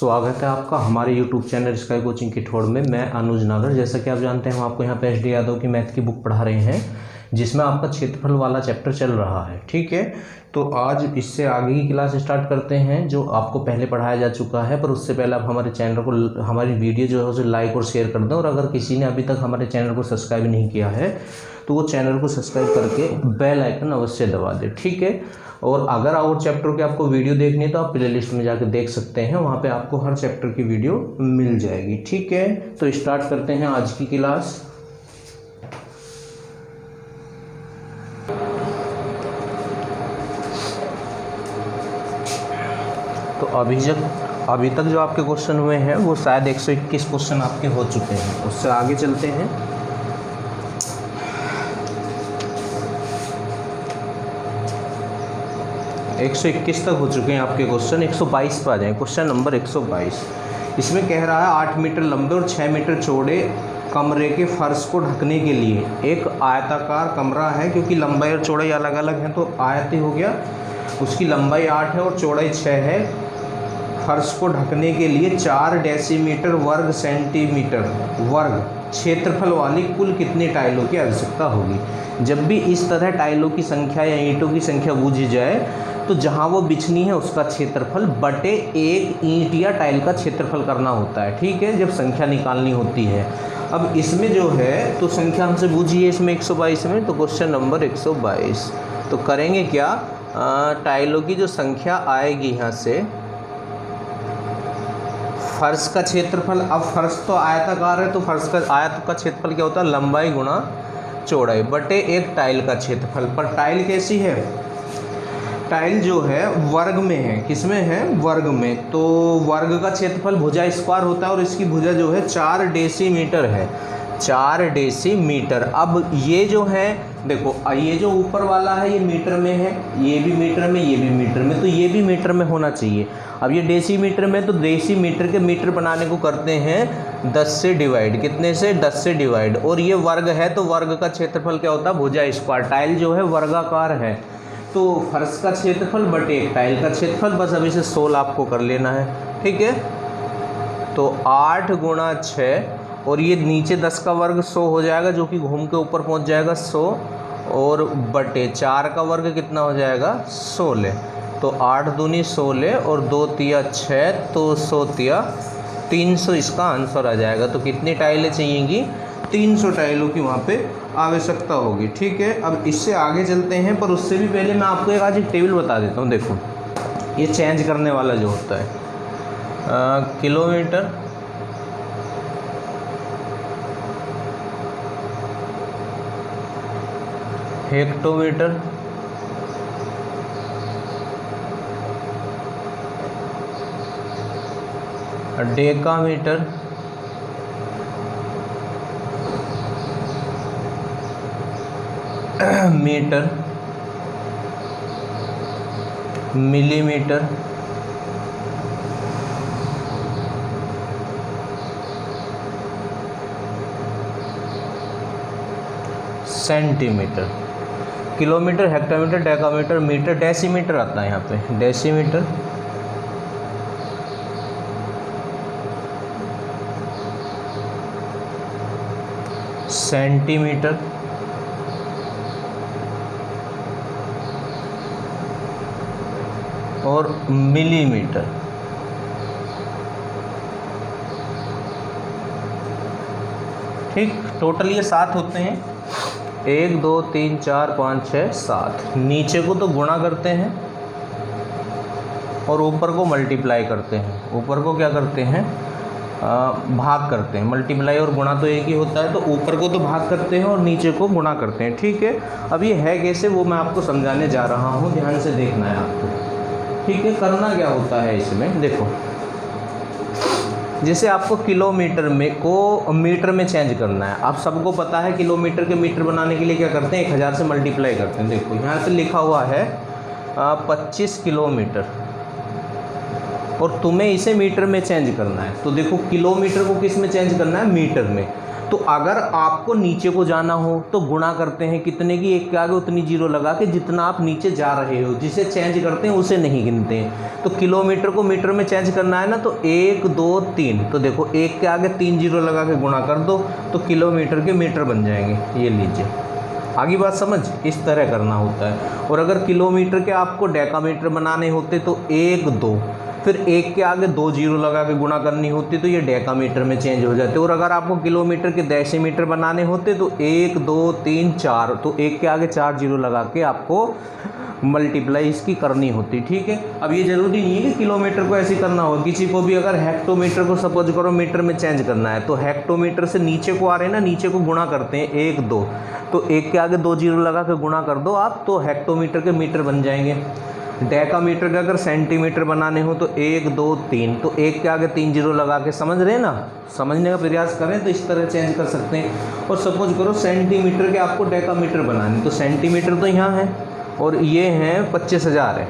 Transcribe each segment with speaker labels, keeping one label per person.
Speaker 1: स्वागत है आपका हमारे YouTube चैनल स्काई कोचिंग की ठोड़ में। मैं अनुज नागर। जैसा कि आप जानते हैं हम आपको यहाँ पे एस डी यादव की मैथ की बुक पढ़ा रहे हैं, जिसमें आपका क्षेत्रफल वाला चैप्टर चल रहा है। ठीक है, तो आज इससे आगे की क्लास स्टार्ट करते हैं जो आपको पहले पढ़ाया जा चुका है। पर उससे पहले आप हमारे चैनल को, हमारी वीडियो जो है उसे लाइक और शेयर कर दें, और अगर किसी ने अभी तक हमारे चैनल को सब्सक्राइब नहीं किया है तो वो चैनल को सब्सक्राइब करके बेल आइकन अवश्य दबा दें। ठीक है, और अगर और चैप्टर के आपको वीडियो देखनी है तो आप प्ले लिस्ट में जाकर देख सकते हैं, वहाँ पे आपको हर चैप्टर की वीडियो मिल जाएगी। ठीक है, तो स्टार्ट करते हैं आज की क्लास। तो अभी तक जो आपके क्वेश्चन हुए हैं वो शायद 121 क्वेश्चन आपके हो चुके हैं। उससे आगे चलते हैं। एक 121 तक हो चुके हैं आपके क्वेश्चन। 122 पर आ जाएं। क्वेश्चन नंबर 122 इसमें कह रहा है 8 मीटर लंबे और 6 मीटर चौड़े कमरे के फर्श को ढकने के लिए एक आयताकार कमरा है। क्योंकि लंबाई और चौड़ाई अलग अलग हैं तो आयत हो गया। उसकी लंबाई 8 है और चौड़ाई 6 है। फर्श को ढकने के लिए 4 डेसीमीटर वर्ग सेंटीमीटर वर्ग क्षेत्रफल वाली कुल कितनी टाइलों की आवश्यकता होगी। जब भी इस तरह टाइलों की संख्या या ईंटों की संख्या बूझी जाए तो जहाँ वो बिछनी है उसका क्षेत्रफल बटे एक ईंट या टाइल का क्षेत्रफल करना होता है। ठीक है, जब संख्या निकालनी होती है। अब इसमें जो है तो संख्या हमसे बूझी है इसमें 122 में, तो क्वेश्चन नंबर 122 तो करेंगे क्या, टाइलों की जो संख्या आएगी यहाँ से फर्श का क्षेत्रफल। अब फर्श तो आयताकार है तो फर्श का आयत का क्षेत्रफल क्या होता है, लंबाई गुणा चौड़ाई बटे एक टाइल का क्षेत्रफल। पर टाइल कैसी है, टाइल जो है वर्ग में है। किस में है, वर्ग में। तो वर्ग का क्षेत्रफल भुजा स्क्वायर होता है और इसकी भुजा जो है 4 डेसीमीटर है। 4 डेसीमीटर। अब ये जो है देखो, ये जो ऊपर वाला है ये मीटर में है, ये भी मीटर में, ये भी मीटर में, तो ये भी मीटर में होना चाहिए। अब ये डेसीमीटर में, तो डेसीमीटर के मीटर बनाने को करते हैं 10 से डिवाइड। कितने से, 10 से डिवाइड। और ये वर्ग है तो वर्ग का क्षेत्रफल क्या होता है, भुजा स्क्वायर। टाइल जो है वर्गाकार है तो फर्श का क्षेत्रफल बटे एक टाइल का क्षेत्रफल। बस अभी से 16 आपको कर लेना है। ठीक है, तो 8 गुणा 6 और ये नीचे 10 का वर्ग 100 हो जाएगा, जो कि घूम के ऊपर पहुंच जाएगा 100, और बटे 4 का वर्ग कितना हो जाएगा 16। तो 8 दूनी 16 और 2 तिया 6, तो 100 तिया 300 इसका आंसर आ जाएगा। तो कितनी टाइलें चाहिएंगी, 300 टाइलों की वहाँ पे आवश्यकता होगी। ठीक है, अब इससे आगे चलते हैं, पर उससे भी पहले मैं आपको आज एक टेबल बता देता हूँ। देखो ये चेंज करने वाला जो होता है, kilometre, hectometre, decametre, metre, millimetre, centimetre, kilometre, hectometre, decametre, metre, decimetre आता है यहाँ पे। डेसीमीटर, सेंटीमीटर, और मिलीमीटर। ठीक, टोटल ये 7 होते हैं। 1 2 3 4 5 6 7। नीचे को तो गुणा करते हैं और ऊपर को मल्टीप्लाई करते हैं। ऊपर को क्या करते हैं, भाग करते हैं। मल्टीप्लाई और गुणा तो एक ही होता है, तो ऊपर को तो भाग करते हैं और नीचे को गुणा करते हैं। ठीक है, अब ये है कैसे वो मैं आपको समझाने जा रहा हूँ, ध्यान से देखना है आपको। ठीक है, करना क्या होता है इसमें, देखो जैसे आपको किलोमीटर में को मीटर में चेंज करना है। आप सबको पता है किलोमीटर के मीटर बनाने के लिए क्या करते हैं, 1000 से मल्टीप्लाई करते हैं। देखो यहाँ पे लिखा हुआ है 25 किलोमीटर, और तुम्हें इसे मीटर में चेंज करना है। तो देखो किलोमीटर को किस में चेंज करना है, मीटर में। तो तो अगर आपको नीचे को जाना हो तो गुणा करते हैं कितने की, एक के आगे उतनी जीरो लगा के जितना आप नीचे जा रहे हो, जिसे चेंज करते हैं उसे नहीं गिनते हैं। तो किलोमीटर को मीटर में चेंज करना है ना, तो 1 2 3, तो देखो एक के आगे 3 जीरो लगा के गुणा कर दो तो किलोमीटर के मीटर बन जाएंगे। ये लीजिए, आगे बात समझ, इस तरह करना होता है। और अगर किलोमीटर के आपको डेकामीटर बनाने होते तो 1 2, फिर एक के आगे 2 जीरो लगा के गुणा करनी होती तो ये डेकामीटर में चेंज हो जाते। और अगर आपको किलोमीटर के डेसीमीटर बनाने होते तो 1 2 3 4, तो एक के आगे 4 जीरो लगा के आपको मल्टीप्लाई इसकी करनी होती। ठीक है, अब ये जरूरी नहीं है कि किलोमीटर को ऐसे करना हो, किसी को भी अगर हेक्टोमीटर को सपोज करो मीटर में चेंज करना है तो हेक्टोमीटर से नीचे को आ रहे हैं ना, नीचे को गुणा करते हैं 1 2, तो एक के आगे 2 जीरो लगा के गुणा कर दो आप, तो हेक्टोमीटर के मीटर बन जाएंगे। डेकामीटर का अगर सेंटीमीटर बनाने हो तो 1 2 3, तो एक के आगे 3 जीरो लगा के, समझ रहे हैं ना, समझने का प्रयास करें तो इस तरह चेंज कर सकते हैं। और सपोज करो सेंटीमीटर के आपको डेकामीटर बनाने, तो सेंटीमीटर तो यहाँ है और ये हैं 25,000 है,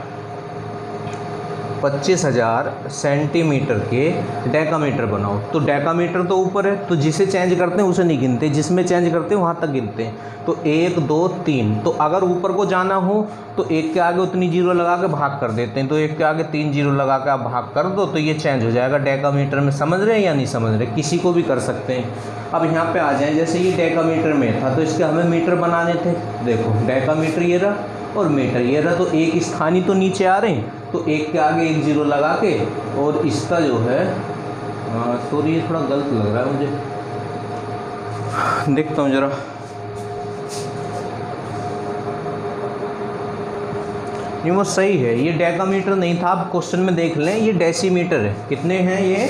Speaker 1: 25,000 सेंटीमीटर के डेकामीटर बनाओ। तो डेकामीटर तो ऊपर है, तो जिसे चेंज करते हैं उसे नहीं गिनते, जिसमें चेंज करते हैं वहाँ तक गिनते हैं। तो 1 2 3, तो अगर ऊपर को जाना हो तो एक के आगे उतनी जीरो लगा के भाग कर देते हैं, तो एक के आगे 3 जीरो लगा के आप भाग कर दो तो ये चेंज हो जाएगा डेकामीटर में। समझ रहे हैं या नहीं समझ रहे, किसी को भी कर सकते हैं। अब यहाँ पे आ जाएं, जैसे ये डेकामीटर में था तो इसके हमें मीटर बनाने थे। देखो डेकामीटर ये रहा और मीटर ये रहा, तो एक स्थानीय तो नीचे आ रहे हैं, तो एक के आगे 1 जीरो लगा के, और इसका जो है सॉरी ये थोड़ा गलत लग रहा है मुझे, देखता हूँ ज़रा। नहीं वो सही है, ये डेकामीटर नहीं था, आप क्वेश्चन में देख लें, ये डेसीमीटर है। कितने हैं ये,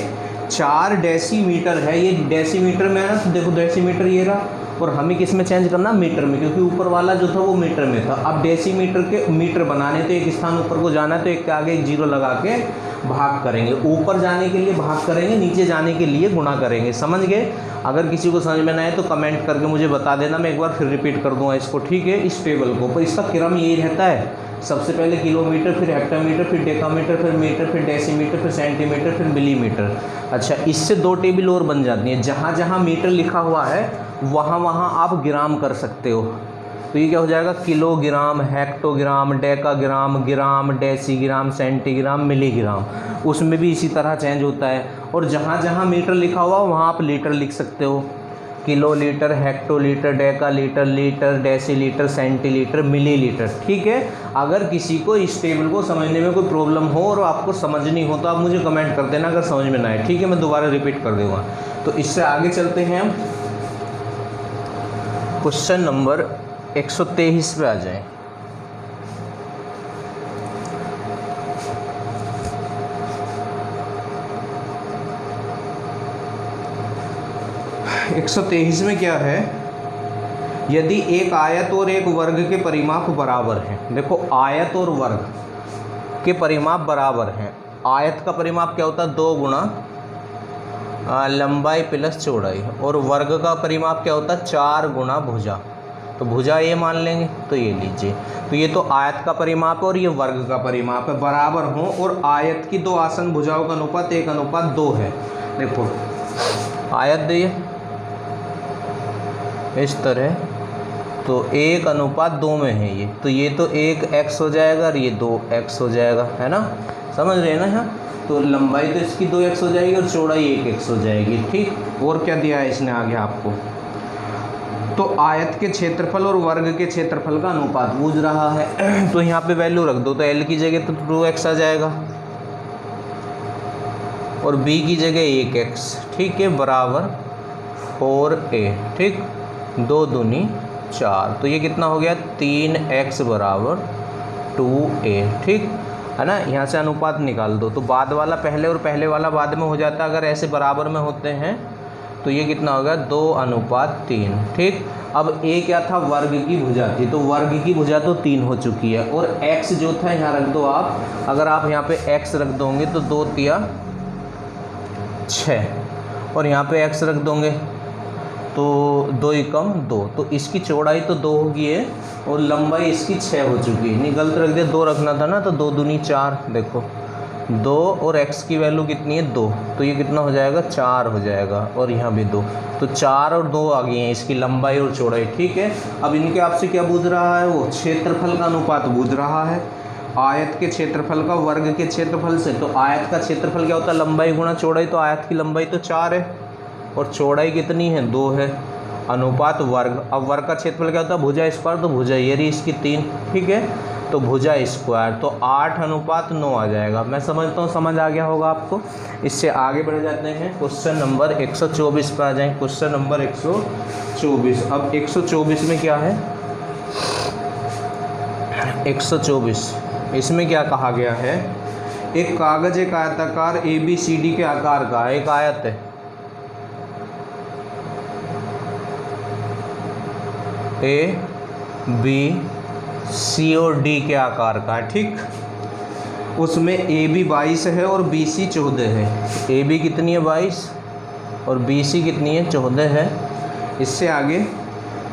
Speaker 1: 4 डेसीमीटर है। ये डेसीमीटर में है ना, तो देखो डेसीमीटर ये रहा, और हमें किस में चेंज करना, मीटर में, क्योंकि ऊपर वाला जो था वो मीटर में था। अब डेसीमीटर के मीटर बनाने तो एक स्थान ऊपर को जाना है, तो एक के आगे 1 जीरो लगा के भाग करेंगे। ऊपर जाने के लिए भाग करेंगे, नीचे जाने के लिए गुणा करेंगे। समझ गए? अगर किसी को समझ में ना आए तो कमेंट करके मुझे बता देना, मैं एक बार फिर रिपीट कर दूँगा इसको। ठीक है, इस टेबल को, पर इसका क्रम यही रहता है, सबसे पहले किलोमीटर, फिर हेक्टोमीटर, फिर डेकामीटर, फिर मीटर, फिर डेसीमीटर, फिर सेंटीमीटर, फिर मिलीमीटर। अच्छा, इससे 2 टेबल और बन जाती हैं। जहाँ जहाँ मीटर लिखा हुआ है वहाँ वहाँ आप ग्राम कर सकते हो। तो ये क्या हो जाएगा, किलोग्राम, हेक्टोग्राम, डेकाग्राम, ग्राम, डेसीग्राम, सेंटीग्राम, मिलीग्राम। उसमें भी इसी तरह चेंज होता है। और जहाँ जहाँ मीटर लिखा हुआ वहाँ आप लीटर लिख सकते हो, kilolitre, hectolitre, decalitre, litre, decilitre, centilitre, millilitre. ठीक है, अगर किसी को इस टेबल को समझने में कोई प्रॉब्लम हो और आपको समझनी हो तो आप मुझे कमेंट कर देना अगर समझ में ना आए। ठीक है, मैं दोबारा रिपीट कर दूँगा। तो इससे आगे चलते हैं हम क्वेश्चन नंबर 123 पे आ जाएं। एक 123 में क्या है, यदि एक आयत और एक वर्ग के परिमाप बराबर हैं। देखो आयत और वर्ग के परिमाप बराबर हैं। आयत का परिमाप क्या होता है, 2 गुणा लंबाई प्लस चौड़ाई, और वर्ग का परिमाप क्या होता है, 4 गुणा भुजा। तो भुजा ये मान लेंगे, तो ये लीजिए, तो ये तो आयत का परिमाप है और ये वर्ग का परिमाप है, बराबर हो। और आयत की 2 आसन भुजाओं का अनुपात 1:2 है। देखो आयत दिए इस तरह, तो 1:2 में है ये, तो ये तो 1x हो जाएगा और ये 2x हो जाएगा, है ना, समझ रहे हैं ना। यहाँ तो लंबाई तो इसकी 2x हो जाएगी और चौड़ाई 1x हो जाएगी। ठीक, और क्या दिया है इसने आगे आपको, तो आयत के क्षेत्रफल और वर्ग के क्षेत्रफल का अनुपात पूछ रहा है। तो यहाँ पे वैल्यू रख दो, तो l की जगह तो 2x आ जाएगा और b की जगह 1x। ठीक है, बराबर 4a। ठीक, 2 दूनी 4, तो ये कितना हो गया, 3x बराबर 2a। ठीक है ना, यहाँ से अनुपात निकाल दो, तो बाद वाला पहले और पहले वाला बाद में हो जाता है। अगर ऐसे बराबर में होते हैं तो ये कितना हो गया, 2:3। ठीक, अब a क्या था, वर्ग की भुजा थी, तो वर्ग की भुजा तो 3 हो चुकी है। और x जो था यहाँ रख दो आप, अगर आप यहाँ पे x रख दोगे तो 2 तिया 6, और यहाँ पे x रख दोगे तो 2 एकम 2, तो इसकी चौड़ाई तो 2 होगी है और लंबाई इसकी 6 हो चुकी है। नहीं गलत रख दिया, 2 रखना था ना, तो 2 दूनी 4। देखो 2 और x की वैल्यू कितनी है 2, तो ये कितना हो जाएगा 4 हो जाएगा, और यहाँ भी 2, तो 4 और 2 आ गई हैं इसकी लंबाई और चौड़ाई। ठीक है, अब इनके आपसे क्या पूछ रहा है, वो क्षेत्रफल का अनुपात पूछ रहा है आयत के क्षेत्रफल का वर्ग के क्षेत्रफल से। तो आयत का क्षेत्रफल क्या होता है, लंबाई गुणा चौड़ाई, तो आयत की लंबाई तो 4 है और चौड़ाई कितनी है 2 है, अनुपात वर्ग। अब वर्ग का क्षेत्रफल क्या होता है, भुजा स्क्वायर, तो भुजा ये रही इसकी 3। ठीक है, तो भुजा स्क्वायर, तो 8:9 आ जाएगा। मैं समझता हूँ समझ आ गया होगा आपको। इससे आगे बढ़ जाते हैं, क्वेश्चन नंबर 124 पर आ जाएँ। Question number 124। अब 124 में क्या है, 124 इसमें क्या कहा गया है, एक कागज एक आयताकार ABCD के आकार का, एक आयत है, ABC और D के आकार का है। ठीक, उसमें AB 22 है और BC 14 है। AB कितनी है 22 और BC कितनी है 14 है। इससे आगे,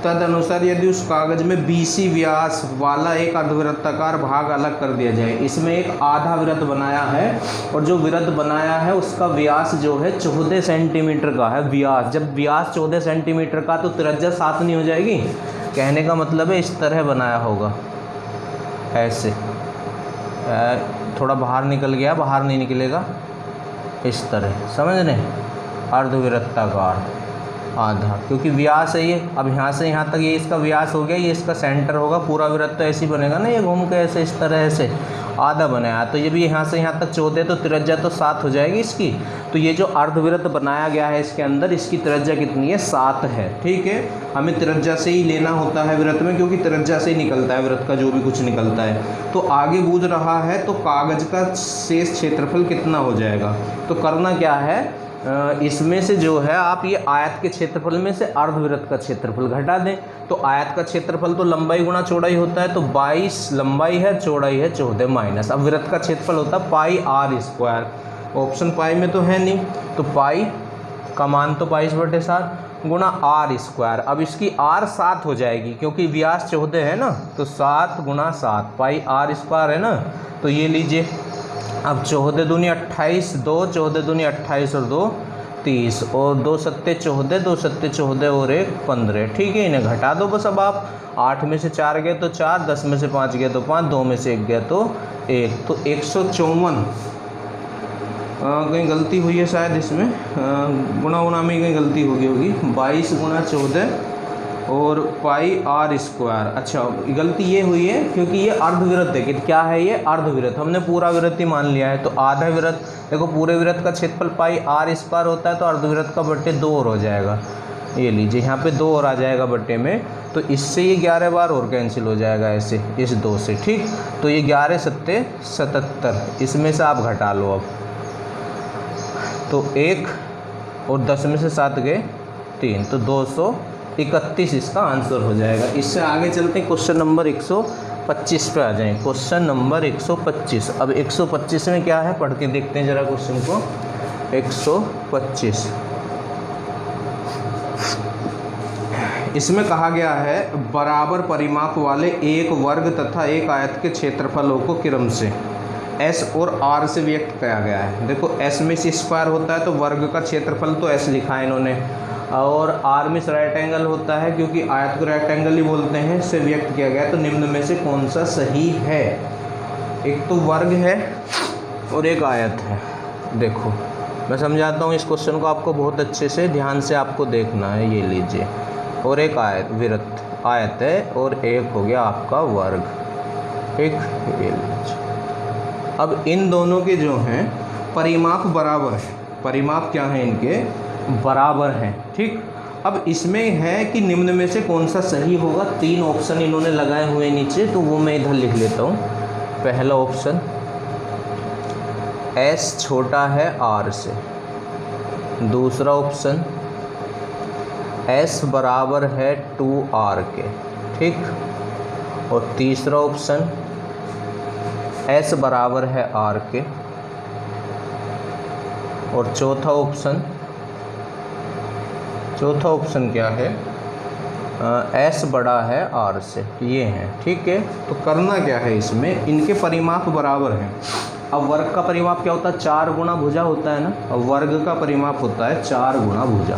Speaker 1: तदनुसार यदि उस कागज में BC व्यास वाला एक अर्धवृत्ताकार भाग अलग कर दिया जाए, इसमें एक आधा वृत्त बनाया है और जो वृत्त बनाया है उसका व्यास जो है 14 सेंटीमीटर का है व्यास। जब व्यास 14 सेंटीमीटर का तो त्रिज्या 7 नहीं हो जाएगी। कहने का मतलब है इस तरह बनाया होगा, ऐसे थोड़ा बाहर निकल गया, बाहर नहीं निकलेगा, इस तरह, समझ रहे, अर्धवृत्ताकार आधा, क्योंकि व्यास है ये। अब यहाँ से यहाँ तक ये इसका व्यास हो गया, ये इसका सेंटर होगा, पूरा वृत्त तो ऐसे ही बनेगा ना, ये घूम के ऐसे इस तरह से आधा बनाया, तो ये भी यहाँ से यहाँ तक 14, तो त्रिज्या तो 7 हो जाएगी इसकी। तो ये जो अर्धवृत्त बनाया गया है इसके अंदर, इसकी त्रिज्या कितनी है 7 है। ठीक है, हमें त्रिज्या से ही लेना होता है वृत्त में, क्योंकि त्रिज्या से ही निकलता है वृत्त का जो भी कुछ निकलता है। तो आगे पूछ रहा है तो कागज का शेष क्षेत्रफल कितना हो जाएगा। तो करना क्या है, इसमें से जो है आप ये आयत के क्षेत्रफल में से अर्धवृत्त का क्षेत्रफल घटा दें। तो आयत का क्षेत्रफल तो लंबाई गुणा चौड़ाई होता है, तो 22 लंबाई है, चौड़ाई है 14 माइनस। अब वृत्त का क्षेत्रफल होता है पाई r स्क्वायर, ऑप्शन पाई में तो है नहीं, तो पाई का मान तो 22/7 गुणा r स्क्वायर। अब इसकी r 7 हो जाएगी, क्योंकि व्यास 14 है ना, तो 7 गुणा 7 पाई r स्क्वायर है ना, तो ये लीजिए। अब 14 दूनी 28, 2 14 दूनी 28 और 2 30, और 2 सत्ते 14, 2 सत्ते 14 और 1 15। ठीक है, इन्हें घटा दो बस। अब आप 8 में से 4 गए तो 4, 10 में से 5 गए तो 5, 2 में से 1 गया तो 1, तो 154। कहीं गलती हुई है शायद इसमें, गुणा में कहीं गलती हो गई होगी। 22 गुणा 14 और पाई r स्क्वायर। अच्छा, गलती ये हुई है क्योंकि ये अर्धवृत्त है। कि क्या है ये, अर्धवृत्त। हमने पूरा वृत्त ही मान लिया है, तो आधा वृत्त, देखो पूरे वृत्त का क्षेत्रफल पाई r स्क्वायर होता है, तो अर्धवृत्त का बट्टे 2 और हो जाएगा। ये लीजिए, यहाँ पे 2 और आ जाएगा बट्टे में, तो इससे ये 11 बार और कैंसिल हो जाएगा ऐसे, इस 2 से। ठीक, तो ये 11 सत्ते 77, इसमें से आप घटा लो। अब तो 1 और 10 में से 7 गए 3, तो 231 इसका आंसर हो जाएगा। इससे आगे चलते हैं, क्वेश्चन नंबर 125 पे आ जाएं। Question number 125। अब 125 में क्या है, पढ़ के देखते हैं जरा क्वेश्चन को। 125, इसमें कहा गया है बराबर परिमाप वाले एक वर्ग तथा एक आयत के क्षेत्रफलों को क्रम से S और R से व्यक्त किया गया है। देखो S में से स्क्वायर होता है, तो वर्ग का क्षेत्रफल तो S लिखा है इन्होंने, और R में से राइट एंगल होता है, क्योंकि आयत को राइट एंगल ही बोलते हैं, से व्यक्त किया गया है। तो निम्न में से कौन सा सही है। एक तो वर्ग है और एक आयत है। देखो मैं समझाता हूँ इस क्वेश्चन को, आपको बहुत अच्छे से ध्यान से आपको देखना है। ये लीजिए, और एक आयत वृत्त आयत है, और एक हो गया आपका वर्ग। ठीक, ये लीजिए। अब इन दोनों के जो हैं परिमाप बराबर है। परिमाप क्या है इनके, बराबर हैं। ठीक, अब इसमें है कि निम्न में से कौन सा सही होगा। 3 ऑप्शन इन्होंने लगाए हुए नीचे, तो वो मैं इधर लिख लेता हूँ। पहला ऑप्शन S छोटा है R से। दूसरा ऑप्शन S बराबर है 2R के। ठीक, और तीसरा ऑप्शन S बराबर है R के। और चौथा ऑप्शन क्या है, S बड़ा है R से। ये हैं। ठीक है, तो करना क्या है, इसमें इनके परिमाप बराबर हैं। अब वर्ग का परिमाप क्या होता है, 4 गुना भुजा होता है ना, अब वर्ग का परिमाप होता है 4 गुना भुजा।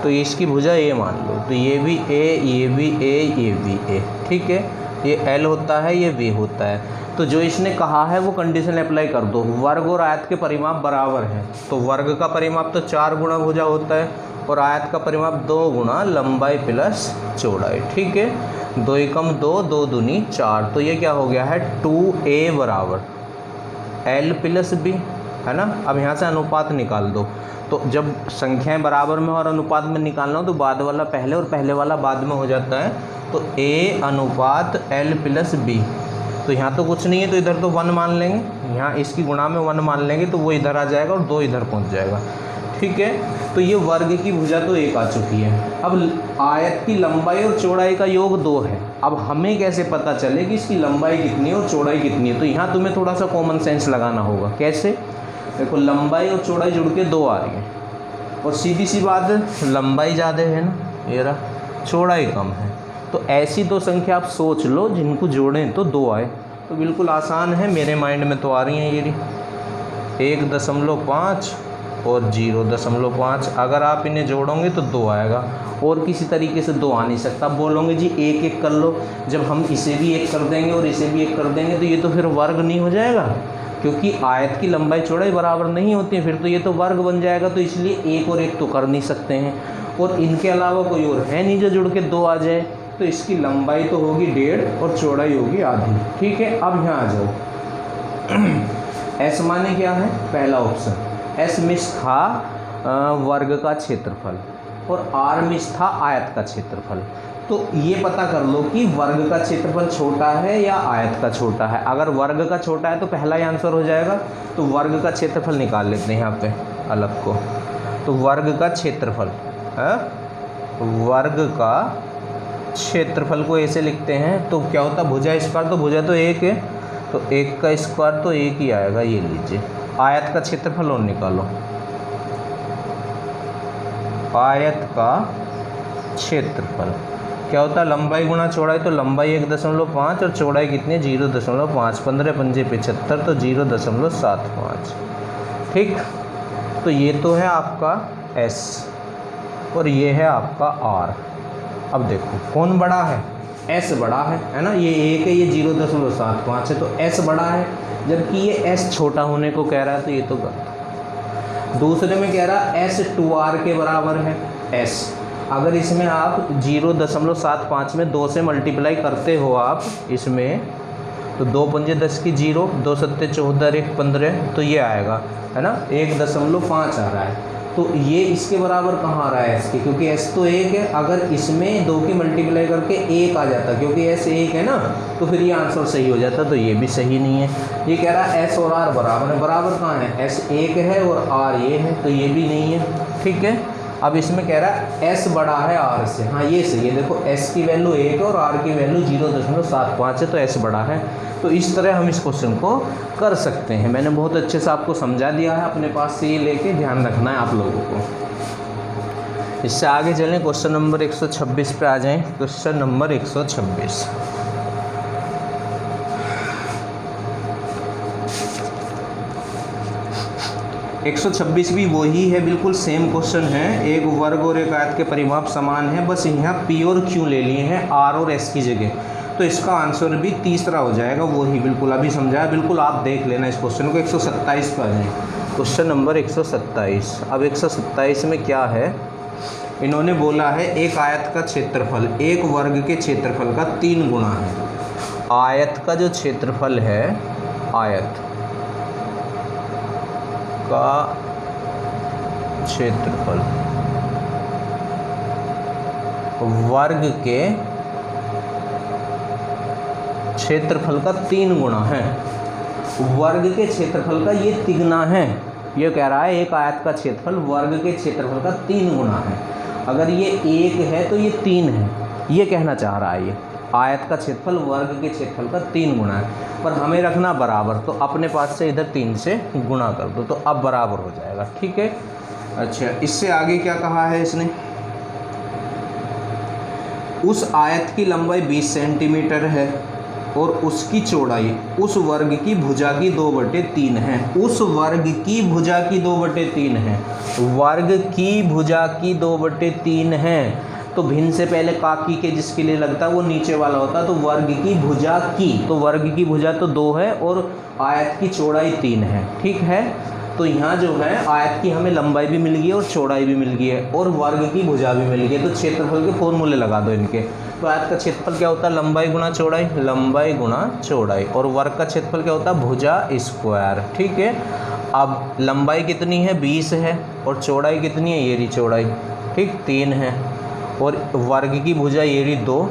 Speaker 1: तो इसकी भुजा ए मान लो, तो ये भी ए, ये भी ए, ये भी ए, ठीक है। ये एल होता है, ये वी होता है। तो जो इसने कहा है वो कंडीशन अप्लाई कर दो, वर्ग और आयत के परिमाप बराबर हैं। तो वर्ग का परिमाप तो 4 गुना भुजा होता है और आयत का परिमाप 2 गुना लंबाई प्लस चौड़ाई, ठीक है। 2 एकम 2, 2 दूनी 4, तो ये क्या हो गया है 2a बराबर l प्लस b, है ना। अब यहाँ से अनुपात निकाल दो। तो जब संख्याएं बराबर में और अनुपात में निकालना हो तो बाद वाला पहले और पहले वाला बाद में हो जाता है। तो a अनुपात l प्लस b, तो यहाँ तो कुछ नहीं है तो इधर तो 1 मान लेंगे, यहाँ इसकी गुणा में 1 मान लेंगे तो वो इधर आ जाएगा और 2 इधर पहुँच जाएगा, ठीक है। तो ये वर्ग की भुजा तो 1 आ चुकी है। अब आयत की लंबाई और चौड़ाई का योग 2 है। अब हमें कैसे पता चले कि इसकी लंबाई कितनी है और चौड़ाई कितनी है, तो यहाँ तुम्हें थोड़ा सा कॉमन सेंस लगाना होगा। कैसे, देखो लंबाई और चौड़ाई जुड़ के 2 आ रही है और सीधी सी बात है लंबाई ज़्यादा है ना, ये रहा, चौड़ाई कम है। तो ऐसी 2 संख्या आप सोच लो जिनको जोड़ें तो 2 आए, तो बिल्कुल आसान है। मेरे माइंड में तो आ रही हैं ये 1.5 और 0.5। अगर आप इन्हें जोड़ोगे तो 2 आएगा और किसी तरीके से 2 आ नहीं सकता। आप बोलोगे जी 1 1 कर लो, जब हम इसे भी 1 कर देंगे और इसे भी 1 कर देंगे तो ये तो फिर वर्ग नहीं हो जाएगा, क्योंकि आयत की लंबाई चौड़ाई बराबर नहीं होती है, फिर तो ये तो वर्ग बन जाएगा। तो इसलिए 1 और 1 तो कर नहीं सकते हैं और इनके अलावा कोई और है नहीं जो जुड़ के 2 आ जाए। तो इसकी लंबाई तो होगी 1.5 और चौड़ाई होगी आधी, ठीक है। अब यहाँ आ जाओ। एस माने क्या है, पहला ऑप्शन एस मिस था वर्ग का क्षेत्रफल और आर मिस था आयत का क्षेत्रफल। तो ये पता कर लो कि वर्ग का क्षेत्रफल छोटा है या आयत का छोटा है। अगर वर्ग का छोटा है तो पहला ही आंसर हो जाएगा। तो वर्ग का क्षेत्रफल निकाल लेते हैं यहाँ पे अलग को। तो वर्ग का क्षेत्रफल है, वर्ग का क्षेत्रफल को ऐसे लिखते हैं। तो क्या होता है भुजा स्क्वायर, तो भुजा तो 1 है तो 1 का स्क्वायर तो 1 ही आएगा। ये लीजिए आयत का क्षेत्रफल और निकालो, आयत का क्षेत्रफल क्या होता है लंबाई गुणा चौड़ाई। तो लंबाई 1.5 और चौड़ाई कितनी है 0.5, 15 पंजे 75 तो 0.75, ठीक। तो ये तो है आपका S और ये है आपका R। अब देखो कौन बड़ा है, S बड़ा है ना, ये 1 है ये 0.75 है तो S बड़ा है, जबकि ये S छोटा होने को कह रहा है तो ये तो गलत। दूसरे में कह रहा है S 2R के बराबर है S। अगर इसमें आप 0.75 में 2 से मल्टीप्लाई करते हो आप इसमें, तो 2 पंजे 10 की 0, 2 सत्ते 14, 1 15, तो ये आएगा है ना 1.5 आ रहा है। तो ये इसके बराबर कहाँ आ रहा है S के, क्योंकि S तो 1 है। अगर इसमें 2 की मल्टीप्लाई करके 1 आ जाता, क्योंकि S 1 है ना, तो फिर ये आंसर सही हो जाता। तो ये भी सही नहीं है। ये कह रहा है S और R बराबर है, बराबर कहाँ है, S 1 है और R ये है, तो ये भी नहीं है, ठीक है। अब इसमें कह रहा है S बड़ा है R से, हाँ ये सही है। देखो S की वैल्यू 1 है और R की वैल्यू 0.75 है, तो S बड़ा है। तो इस तरह हम इस क्वेश्चन को कर सकते हैं। मैंने बहुत अच्छे से आपको समझा दिया है, अपने पास से ये लेके ध्यान रखना है आप लोगों को। इससे आगे चलें, क्वेश्चन नंबर 126 पे आ जाएं। क्वेश्चन नंबर 126 126 भी वही है, बिल्कुल सेम क्वेश्चन है। एक वर्ग और एक आयत के परिमाप समान है, बस यहाँ P और Q ले लिए हैं R और S की जगह। तो इसका आंसर भी तीसरा हो जाएगा, वही बिल्कुल अभी समझाया। बिल्कुल आप देख लेना इस क्वेश्चन को। 127 पर आ जाए, क्वेश्चन नंबर 127। अब 127 में क्या है, इन्होंने बोला है एक आयत का क्षेत्रफल एक वर्ग के क्षेत्रफल का 3 गुना है। आयत का जो क्षेत्रफल है, आयत का क्षेत्रफल वर्ग के क्षेत्रफल का 3 गुना है। वर्ग के क्षेत्रफल का ये तिगुना है। ये कह रहा है एक आयत का क्षेत्रफल वर्ग के क्षेत्रफल का 3 गुना है। अगर ये 1 है तो ये 3 है, ये कहना चाह रहा है। ये आयत का क्षेत्रफल वर्ग के क्षेत्रफल का 3 गुना है, पर हमें रखना बराबर, तो अपने पास से इधर 3 से गुणा कर दो तो अब बराबर हो जाएगा, ठीक है। अच्छा, इससे आगे क्या कहा है इसने, उस आयत की लंबाई 20 सेंटीमीटर है और उसकी चौड़ाई उस वर्ग की भुजा की 2/3 है। उस वर्ग की भुजा की 2/3 है। वर्ग की भुजा की 2/3 है। तो भिन्न से पहले काकी के जिसके लिए लगता है वो नीचे वाला होता है। तो वर्ग की भुजा की, तो वर्ग की भुजा तो 2 है और आयत की चौड़ाई 3 है। ठीक है, तो यहाँ जो है आयत की हमें लंबाई भी मिल गई है और चौड़ाई भी मिल गई है और वर्ग की भुजा भी मिल गई है। तो क्षेत्रफल के फॉर्मूले लगा दो इनके। तो आयत का क्षेत्रफल क्या होता है? लंबाई गुणा चौड़ाई, लंबाई गुणा चौड़ाई। और वर्ग का क्षेत्रफल क्या होता है? भुजा स्क्वायर। ठीक है, अब लंबाई कितनी है? 20 है और चौड़ाई कितनी है? ये रही चौड़ाई, ठीक 3 है और वर्ग की भुजा ये रही 2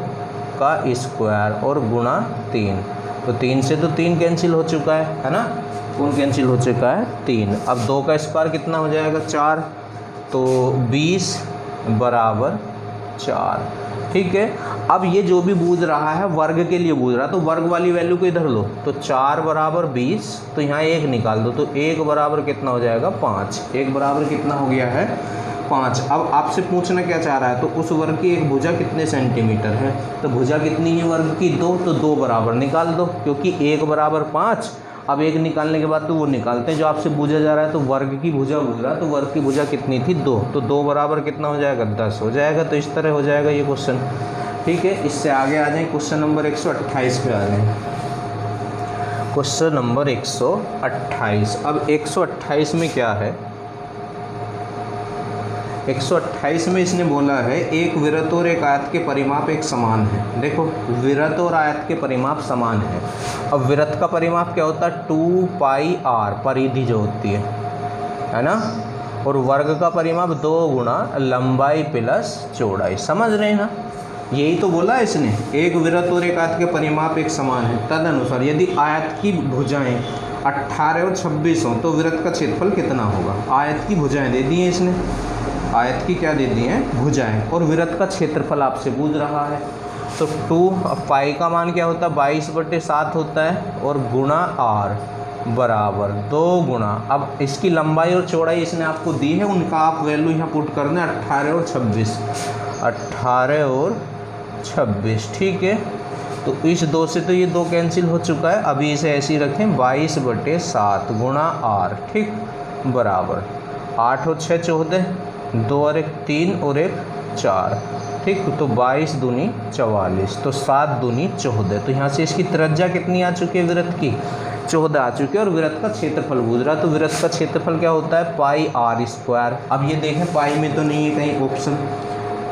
Speaker 1: का स्क्वायर और गुणा 3। तो 3 से तो 3 कैंसिल हो चुका है ना? कौन कैंसिल हो चुका है? 3। अब 2 का स्क्वायर कितना हो जाएगा? 4। तो 20 बराबर 4। ठीक है, अब ये जो भी बूझ रहा है वर्ग के लिए बूझ रहा है, तो वर्ग वाली वैल्यू को इधर लो। तो 4 बराबर 20, तो यहाँ 1 निकाल दो। तो 1 बराबर कितना हो जाएगा? 5। 1 बराबर कितना हो गया है? 5। अब आपसे पूछना क्या चाह रहा है? तो उस वर्ग की एक भुजा कितने सेंटीमीटर है? तो भुजा कितनी है वर्ग की? 2। तो 2 बराबर निकाल दो, क्योंकि 1 बराबर 5। अब 1 निकालने के बाद तो वो निकालते हैं जो आपसे पूछा जा रहा है। तो वर्ग की भुजा पूछ रहा है, तो वर्ग की भुजा कितनी थी? 2। तो 2 बराबर कितना हो जाएगा? 10 हो जाएगा। तो इस तरह हो जाएगा ये क्वेश्चन। ठीक है, इससे आगे आ जाएं, क्वेश्चन नंबर 128 पे आ जाएं। Question number 128। अब 128 में क्या है? 128 में इसने बोला है एक वृत्त और एक आयत के परिमाप एक समान है। देखो, वृत्त और आयत के परिमाप समान है। अब वृत्त का परिमाप क्या होता है? 2πr, परिधि जो होती है ना। और वर्ग का परिमाप 2 गुणा लंबाई प्लस चौड़ाई। समझ रहे हैं ना? यही तो बोला है इसने, एक वृत्त और एक आयत के परिमाप एक समान है। तदनुसार यदि आयत की भुजाएं 18 और 26 हों तो वृत्त का क्षेत्रफल कितना होगा? आयत की भुजाएं दे दी हैं इसने, आयत की क्या दे दी हैं? भुजाएं। और वृत्त का क्षेत्रफल आपसे पूछ रहा है। तो 2 पाई का मान क्या होता है? 22/7 होता है और गुणा r बराबर 2 गुणा, अब इसकी लंबाई और चौड़ाई इसने आपको दी है, उनका आप वैल्यू यहाँ पुट कर दें 18 और 26। 18 और 26। ठीक है, तो इस 2 से तो ये 2 कैंसिल हो चुका है। अभी इसे ऐसे ही रखें 22/7 गुणा r, ठीक, बराबर 8 और 6 14, 2 और 1 3 और 1 4, ठीक। तो 22 दूनी 44, तो 7 दूनी 14। तो यहाँ से इसकी त्रिज्या कितनी आ चुकी है? वृत्त की 14 आ चुकी है। और वृत्त का क्षेत्रफल पूछ रहा, तो वृत्त का क्षेत्रफल क्या होता है? πr²। अब ये देखें पाई में तो नहीं है कहीं ऑप्शन,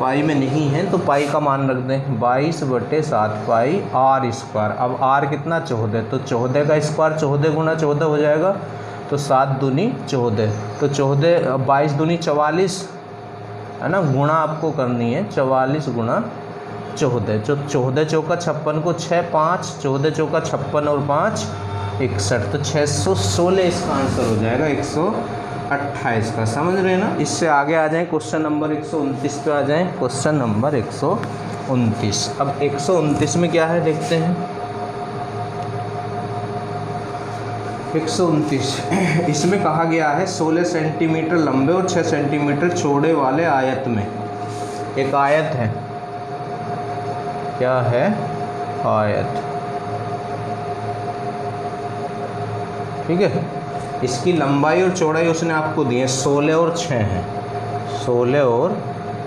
Speaker 1: पाई में नहीं है, तो पाई का मान रख दें 22/7 πr²। अब r कितना? 14, तो 14 का स्क्वायर 14 गुणा 14 हो जाएगा। तो 7 दूनी 14, तो 14 22 दूनी 44 है ना, गुणा आपको करनी है 44 गुणा 14। जो 14 चौका 56 को 6 5, 14 चौका 56 और 5 61, तो 616 इसका आंसर हो जाएगा 128 का। समझ रहे हैं ना? इससे आगे आ जाएं, क्वेश्चन नंबर 129 पे आ जाएं। Question number 129। अब 129 में क्या है देखते हैं। 129 इसमें कहा गया है 16 सेंटीमीटर लंबे और 6 सेंटीमीटर चौड़े वाले आयत में, एक आयत है, क्या है? आयत, ठीक है। इसकी लंबाई और चौड़ाई उसने आपको दी है 16 और 6 है, 16 और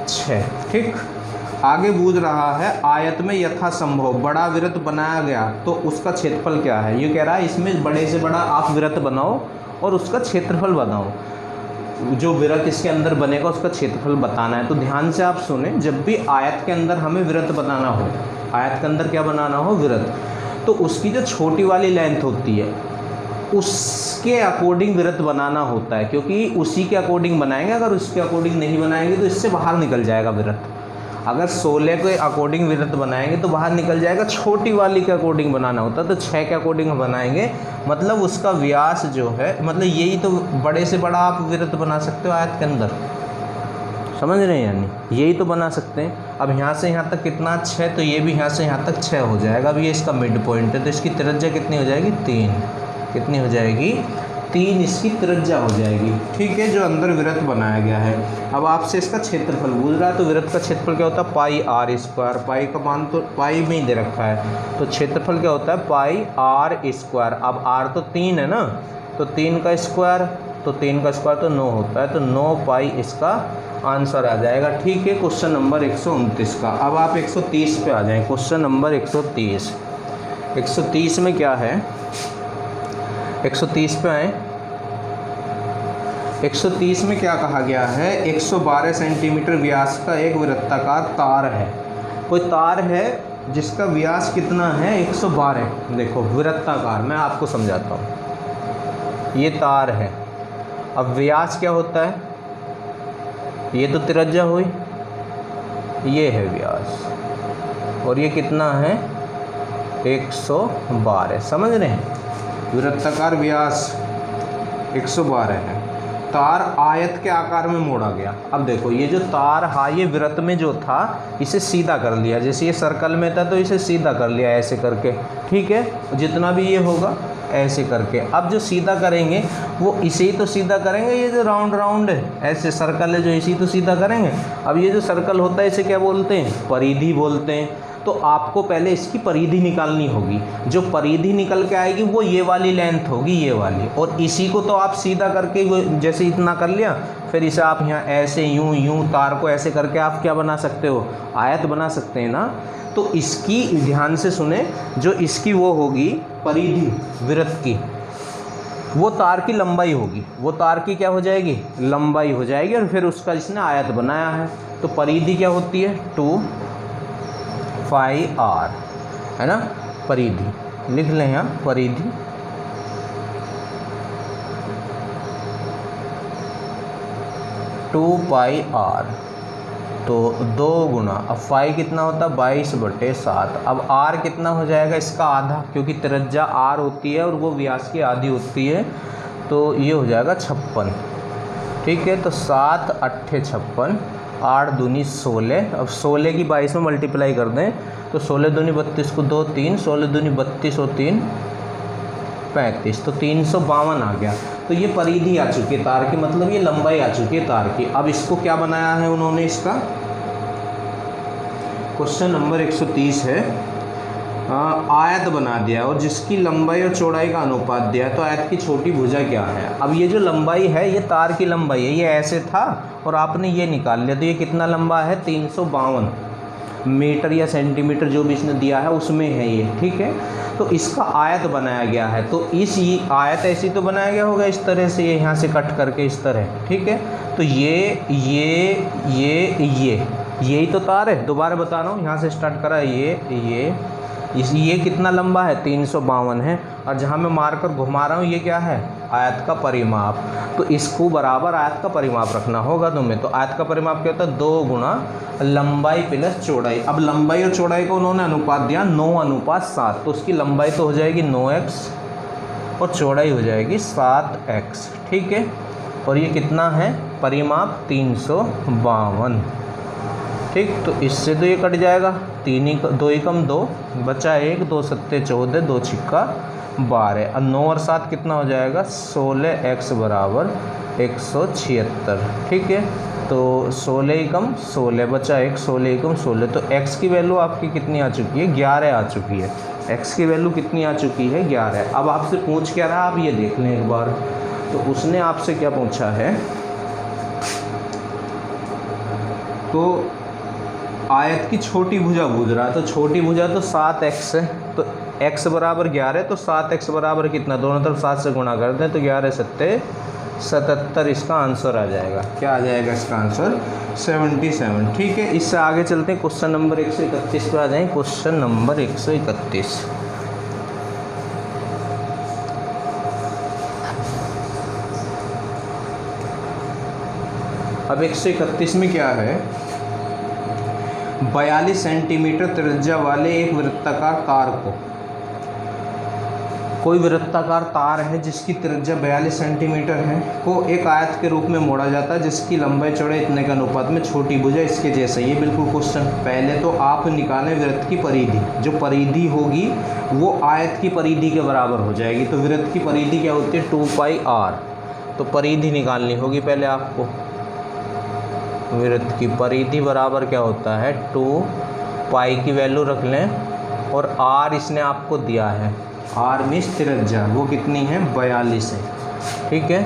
Speaker 1: 6, ठीक। आगे पूछ रहा है आयत में यथासंभव बड़ा वृत्त बनाया गया तो उसका क्षेत्रफल क्या है। ये कह रहा है इसमें बड़े से बड़ा आप वृत्त बनाओ और उसका क्षेत्रफल बनाओ। जो वृत्त इसके अंदर बनेगा उसका क्षेत्रफल बताना है। तो ध्यान से आप सुने, जब भी आयत के अंदर हमें वृत्त बनाना हो, आयत के अंदर क्या बनाना हो? वृत्त, तो उसकी जो छोटी वाली लेंथ होती है उसके अकॉर्डिंग वृत्त बनाना होता है, क्योंकि उसी के अकॉर्डिंग बनाएंगे। अगर उसके अकॉर्डिंग नहीं बनाएंगे तो इससे बाहर निकल जाएगा वृत्त। अगर 16 के अकॉर्डिंग वृत्त बनाएंगे तो बाहर निकल जाएगा। छोटी वाली के अकॉर्डिंग बनाना होता है तो 6 के अकॉर्डिंग बनाएंगे, मतलब उसका व्यास जो है, मतलब यही तो बड़े से बड़ा आप वृत्त बना सकते हो आयत के अंदर। समझ रहे हैं? यानी यही तो बना सकते हैं। अब यहाँ से यहाँ तक कितना? 6, तो ये भी यहाँ से यहाँ तक 6 हो जाएगा। अब ये इसका मिड पॉइंट है, तो इसकी त्रिज्या कितनी हो जाएगी? 3। कितनी हो जाएगी? 3 इसकी त्रिज्या हो जाएगी, ठीक है, जो अंदर वृत्त बनाया गया है। अब आपसे इसका क्षेत्रफल पूछ रहा है, तो वृत्त का क्षेत्रफल क्या होता है, पाई आर स्क्वायर। पाई का मान तो पाई में ही दे रखा है, तो क्षेत्रफल क्या होता है, पाई आर स्क्वायर। अब आर तो 3 है ना, तो 3 का स्क्वायर, तो 3 का स्क्वायर तो 9 होता है, तो 9 पाई इसका आंसर आ जाएगा, ठीक है। क्वेश्चन नंबर 129 का। अब आप 130 पे आ जाएं। Question number 130। 130 में क्या है, 130 पे आए। 130 में क्या कहा गया है, 112 सेंटीमीटर व्यास का एक वृत्ताकार तार है। कोई तार है जिसका व्यास कितना है, 112। देखो वृत्ताकार, मैं आपको समझाता हूँ। ये तार है, अब व्यास क्या होता है, ये तो त्रिज्या हुई, ये है व्यास, और ये कितना है, 112। समझ रहे हैं, वृत्ताकार व्यास 112 है। तार आयत के आकार में मोड़ा गया। अब देखो ये जो तार है, ये वृत्त में जो था इसे सीधा कर लिया, जैसे ये सर्कल में था तो इसे सीधा कर लिया ऐसे करके, ठीक है, जितना भी ये होगा ऐसे करके। अब जो सीधा करेंगे वो इसे ही तो सीधा करेंगे, ये जो राउंड राउंड है ऐसे सर्कल है जो इसी तो सीधा करेंगे। अब ये जो सर्कल होता है इसे क्या बोलते हैं, परिधि बोलते हैं। तो आपको पहले इसकी परिधि निकालनी होगी, जो परिधि निकल के आएगी वो ये वाली लेंथ होगी, ये वाली, और इसी को तो आप सीधा करके जैसे इतना कर लिया, फिर इसे आप यहाँ ऐसे यूं यूं तार को ऐसे करके आप क्या बना सकते हो, आयत बना सकते हैं ना। तो इसकी ध्यान से सुने, जो इसकी वो होगी परिधि वृत्त की, वो तार की लंबाई होगी, वो तार की क्या हो जाएगी, लंबाई हो जाएगी, और फिर उसका इसने आयत बनाया है। तो परिधि क्या होती है, 2 पाई आर, है ना, परिधि लिख लें यहाँ, परिधि 2 पाई आर, तो 2 गुना, अब फाई कितना होता है, 22/7। अब आर कितना हो जाएगा, इसका आधा, क्योंकि त्रिज्या आर होती है और वो व्यास की आधी होती है, तो ये हो जाएगा 56, ठीक है। तो 7 8 56, 8 दूनी 16। अब 16 की 22 में मल्टीप्लाई कर दें तो 16 दूनी 32 को 2 3, 16 दूनी 32 और 3 35, तो 352 आ गया। तो ये परिधि आ चुकी है तार की, मतलब ये लंबाई आ चुकी है तार की। अब इसको क्या बनाया है उन्होंने, इसका क्वेश्चन नंबर 130 है, आयत बना दिया और जिसकी लंबाई और चौड़ाई का अनुपात दिया है। तो आयत की छोटी भुजा क्या है। अब ये जो लंबाई है ये तार की लंबाई है, ये ऐसे था और आपने ये निकाल लिया, तो ये कितना लंबा है, 352 मीटर या सेंटीमीटर जो भी इसने दिया है उसमें है ये, ठीक है। तो इसका आयत बनाया गया है, तो इस आयत ऐसी तो बनाया गया होगा इस तरह से, ये यहाँ से कट करके इस तरह, ठीक है। तो यही तो तार है, दोबारा बता रहा हूँ, यहाँ से स्टार्ट करा, ये कितना लंबा है, 352 है, और जहाँ मैं मारकर घुमा रहा हूँ ये क्या है, आयत का परिमाप। तो इसको बराबर आयत का परिमाप रखना होगा तुम्हें। तो आयत का परिमाप क्या होता है, 2 गुना लंबाई प्लस चौड़ाई। अब लंबाई और चौड़ाई को उन्होंने अनुपात दिया 9:7, तो उसकी लंबाई तो हो जाएगी 9x और चौड़ाई हो जाएगी 7x, ठीक है। और ये कितना है, परिमाप 352, ठीक। तो इससे तो ये कट जाएगा, 2 एकम 2 बचा 1, 2 सत्ते 14, 2 छिक्का 12, और 9 और 7 कितना हो जाएगा, 16x बराबर 176, ठीक है। तो 16 एकम 16 बचा 1, 16 एकम 16, तो x की वैल्यू आपकी कितनी आ चुकी है, 11 आ चुकी है। x की वैल्यू कितनी आ चुकी है, 11। अब आपसे पूछ क्या रहा, आप ये देख लें एक बार। तो उसने आपसे क्या पूछा है, तो आयत की छोटी भुजा पूछ रहा है। तो छोटी भुजा तो 7x है, तो x बराबर 11, तो 7x बराबर कितना, दोनों तरफ 7 से गुणा कर दें तो 11 सत्ते 77, इसका आंसर आ जाएगा। क्या आ जाएगा इसका आंसर, 77, ठीक है। इससे आगे चलते हैं, क्वेश्चन नंबर 131 पे आ जाएं। क्वेश्चन नंबर 131, अब 131 में क्या है, 42 सेंटीमीटर त्रिज्या वाले एक वृत्ताकार तार कोई वृत्ताकार तार है जिसकी त्रिज्या 42 सेंटीमीटर है को एक आयत के रूप में मोड़ा जाता है जिसकी लंबाई चौड़ाई इतने के अनुपात में छोटी भुजा इसके जैसे। ये बिल्कुल क्वेश्चन। पहले तो आप निकालें वृत्त की परिधि। जो परिधि होगी वो आयत की परिधि के बराबर हो जाएगी। तो वृत्त की परिधि क्या होती है 2πr। तो परिधि निकालनी होगी पहले आपको। वृत्त की परिधि बराबर क्या होता है 2π की वैल्यू रख लें और r इसने आपको दिया है। r मीन्स त्रिज्या वो कितनी है 42 है। ठीक है,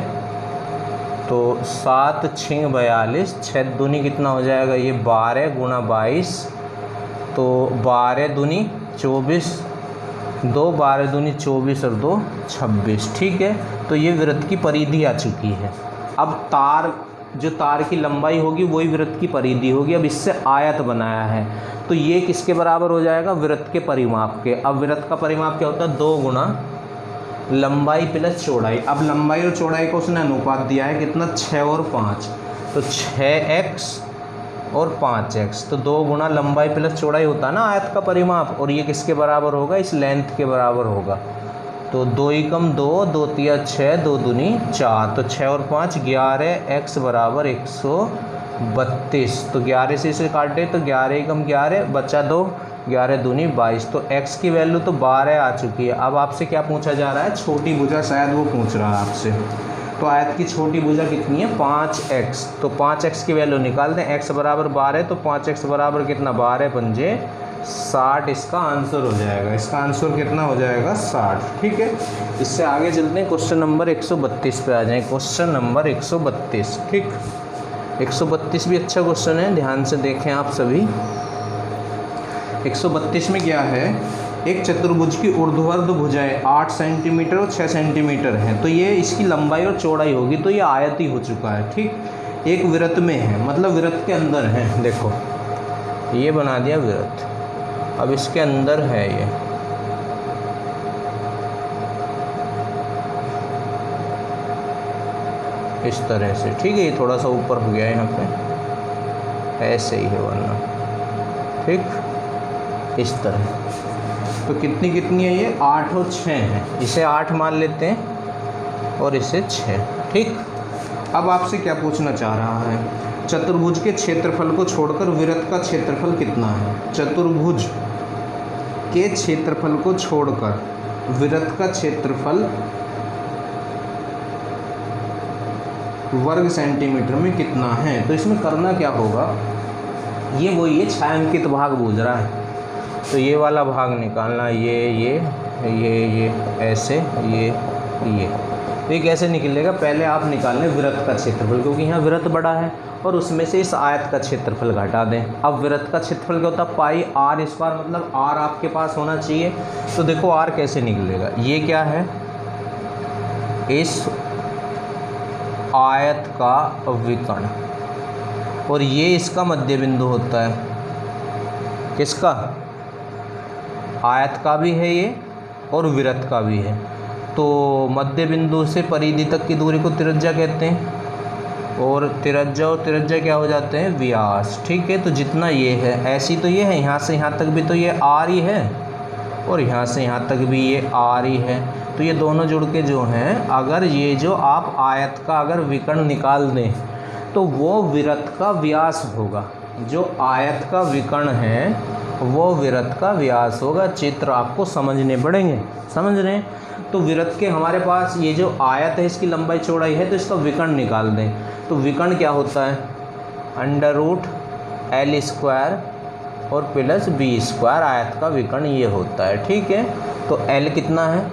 Speaker 1: तो 7 6 42, 6 दूनी कितना हो जाएगा ये 12 गुणा 22, तो 12 दूनी 24, 2 12 दूनी 24 और 2 26। ठीक है, तो ये वृत्त की परिधि आ चुकी है। अब तार जो तार की लंबाई होगी वही वृत्त की परिधि होगी। अब इससे आयत बनाया है तो ये किसके बराबर हो जाएगा वृत्त के परिमाप के। अब वृत्त का परिमाप क्या होता है 2 गुना लंबाई प्लस चौड़ाई। अब लंबाई और चौड़ाई को उसने अनुपात दिया है कितना 6 और 5, तो 6x और 5x, तो 2 गुना लंबाई प्लस चौड़ाई होता है ना आयत का परिमाप। और ये किसके बराबर होगा इस लेंथ के बराबर होगा। तो 2 एकम 2, 2 तिया 6, 2 दूनी 4, तो 6 और 5 11, x बराबर 132। तो 11 से इसे काटे तो 11 एकम 11 बचा 2, 11 दूनी 22। तो x की वैल्यू तो 12 आ चुकी है। अब आपसे क्या पूछा जा रहा है छोटी भुजा, शायद वो पूछ रहा है आपसे। तो आयत की छोटी भुजा कितनी है 5x। तो 5x की वैल्यू निकाल दें। x बराबर 12 तो 5x बराबर कितना 12 पंजे 60 इसका आंसर हो जाएगा। इसका आंसर कितना हो जाएगा 60। ठीक है, इससे आगे चलते हैं क्वेश्चन नंबर 132 पे आ जाएं। Question number 132। ठीक, 132 भी अच्छा क्वेश्चन है, ध्यान से देखें आप सभी। 132 में क्या है एक चतुर्भुज की ऊर्ध्वाधर भुजाएं 8 सेंटीमीटर और 6 सेंटीमीटर हैं। तो ये इसकी लंबाई और चौड़ाई होगी तो ये आयत ही हो चुका है। ठीक, एक वृत्त में है मतलब वृत्त के अंदर है। देखो ये बना दिया वृत्त, अब इसके अंदर है ये। इस तरह से। ठीक है, ये थोड़ा सा ऊपर हो गया है यहाँ पे, ऐसे ही है वरना। ठीक, इस तरह। तो कितनी कितनी है ये 8 और 6 है। इसे 8 मान लेते हैं और इसे 6। ठीक, अब आपसे क्या पूछना चाह रहा है चतुर्भुज के क्षेत्रफल को छोड़कर वृत्त का क्षेत्रफल कितना है। चतुर्भुज के क्षेत्रफल को छोड़कर वृत्त का क्षेत्रफल वर्ग सेंटीमीटर में कितना है। तो इसमें करना क्या होगा, ये वो ये छायांकित भाग बूझ रहा है तो ये वाला भाग निकालना, ये ऐसे, ये तो ये कैसे निकलेगा। पहले आप निकाल लें वृत्त का क्षेत्रफल, क्योंकि यहाँ वृत्त बड़ा है और उसमें से इस आयत का क्षेत्रफल घटा दें। अब वृत्त का क्षेत्रफल क्या होता है पाई r स्क्वायर, मतलब r आपके पास होना चाहिए। तो देखो r कैसे निकलेगा, ये क्या है इस आयत का विकर्ण और ये इसका मध्य बिंदु होता है। किसका, आयत का भी है ये और वृत्त का भी है। तो मध्य बिंदु से परिधि तक की दूरी को त्रिज्या कहते हैं और त्रिज्या क्या हो जाते हैं व्यास। ठीक है, तो जितना ये है ऐसी तो ये है, यहाँ से यहाँ तक भी तो ये r ही है और यहाँ से यहाँ तक भी ये r ही है। तो ये दोनों जुड़ के जो हैं, अगर ये जो आप आयत का अगर विकर्ण निकाल दें तो वो वृत्त का व्यास होगा। जो आयत का विकर्ण है वो वृत्त का व्यास होगा। चित्र आपको समझने पड़ेंगे, समझ रहे हैं। तो वृत्त के हमारे पास ये जो आयत है इसकी लंबाई चौड़ाई है तो इसका विकर्ण निकाल दें। तो विकर्ण क्या होता है √L स्क्वायर और प्लस b स्क्वायर। आयत का विकर्ण ये होता है। ठीक है, तो L कितना है,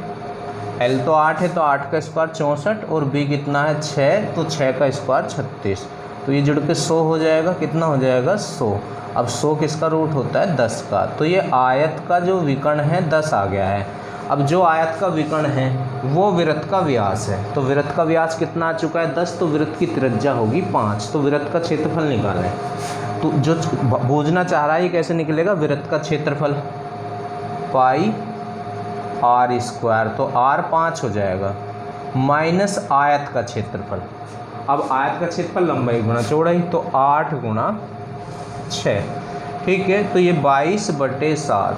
Speaker 1: L तो 8 है तो 8 का स्क्वायर 64 और b कितना है 6, तो 6 का स्क्वायर 36। तो ये जुड़ के 100 हो जाएगा। कितना हो जाएगा 100। अब 100 किसका रूट होता है 10 का। तो ये आयत का जो विकर्ण है 10 आ गया है। अब जो आयत का विकर्ण है वो वृत्त का व्यास है। तो वृत्त का व्यास कितना आ चुका है 10, तो वृत्त की त्रिज्या होगी 5। तो वृत्त का क्षेत्रफल निकालें। तो जो बूझना चाह रहा है ये कैसे निकलेगा, वृत्त का क्षेत्रफल पाई r स्क्वायर, तो r 5 हो जाएगा माइनस आयत का क्षेत्रफल। अब आयत का क्षेत्रफल लंबाई गुणा चौड़ाई, तो 8 गुणा 6। ठीक है, तो ये 22/7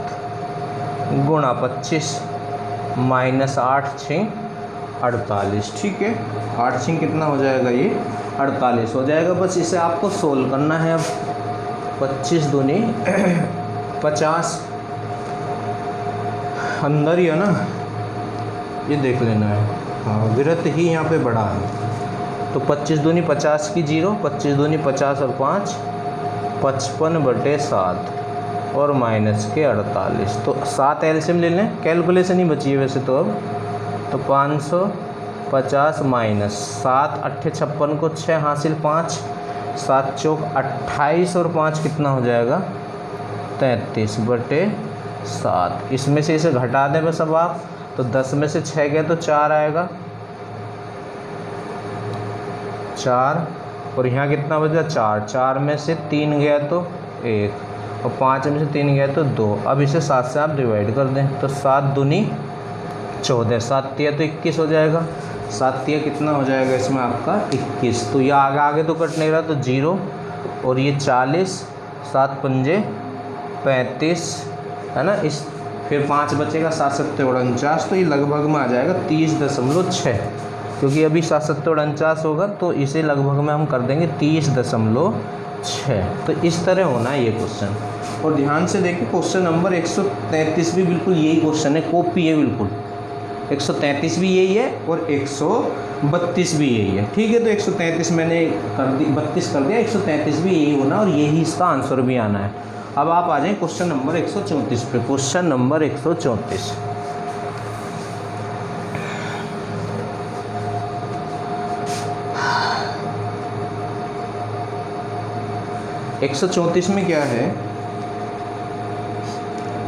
Speaker 1: गुणा 25 -8 6 48, ठीक है। 8 6 कितना हो जाएगा, ये 48 हो जाएगा। बस इसे आपको सोल्व करना है। अब 25 दूनी 50 अंदर ही है ना, ये देख लेना है। हाँ, विरत ही यहाँ पे बड़ा है। तो 25 दूनी 50 की 0, 25 दूनी 50 और 5 55/7 और माइनस के 48। तो 7 एलसीएम ले लें, कैलकुलेशन ही बची है वैसे तो अब। तो 550 माइनस 7 8 56 को 6 हासिल 5 7 चौक 28 और 5 कितना हो जाएगा 33/7। इसमें से इसे घटा दें बस अब आप। तो 10 में से 6 गए तो 4 आएगा, 4 और यहाँ कितना बचा 4, 4 में से 3 गया तो 1 और 5 में से 3 गया तो 2। अब इसे 7 से आप डिवाइड कर दें। तो 7 दूनी 14, 7 तिया तो 21 हो जाएगा। 7 तिया कितना हो जाएगा इसमें आपका 21। तो ये आगे आगे तो कट नहीं रहा, तो 0 और ये 40, 7 पंजे 35 है ना। इस फिर 5 बचेगा, 7 7 49, तो ये लगभग में आ जाएगा 30.6, क्योंकि अभी 7 7 49 होगा तो इसे लगभग में हम कर देंगे 30.6। तो इस तरह होना है ये क्वेश्चन। और ध्यान से देखिए क्वेश्चन नंबर 133 भी बिल्कुल यही क्वेश्चन है, कॉपी है बिल्कुल। 133 भी यही है और 132 भी यही है, ठीक है। तो 133 मैंने कर दी, 32 कर दिया, 133 भी यही होना और यही इसका आंसर भी आना है। अब आप आ जाएं क्वेश्चन नंबर 134 पे। क्वेश्चन नंबर 134, में क्या है,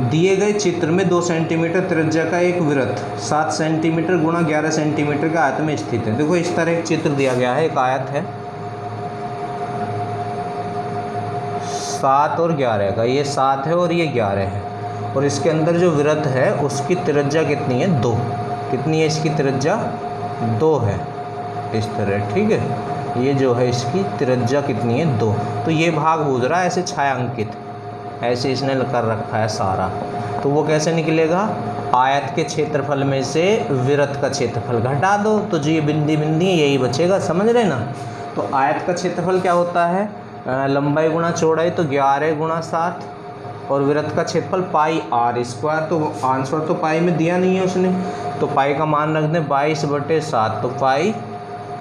Speaker 1: दिए गए चित्र में 2 सेंटीमीटर त्रिज्या का एक वृत्त 7 सेंटीमीटर गुणा 11 सेंटीमीटर का आयत में स्थित है। देखो इस तरह एक चित्र दिया गया है, एक आयत है 7 और 11 का, ये 7 है और ये 11 है, और इसके अंदर जो वृत्त है उसकी त्रिज्या कितनी है 2। कितनी है इसकी त्रिज्या 2 है, इस तरह, ठीक है। ये जो है इसकी त्रिज्या कितनी है 2। तो ये भाग बूझ रहा है ऐसे छायांकित, ऐसे इसने कर रखा है सारा। तो वो कैसे निकलेगा, आयत के क्षेत्रफल में से वृत्त का क्षेत्रफल घटा दो, तो जो ये बिंदी बिंदी यही बचेगा, समझ रहे ना। तो आयत का क्षेत्रफल क्या होता है, लंबाई गुणा चौड़ाई, तो 11 गुणा 7, और वृत्त का क्षेत्रफल πr²। तो आंसर तो पाई में दिया नहीं है उसने, तो पाई का मान रख दें 22/7, तो πr²।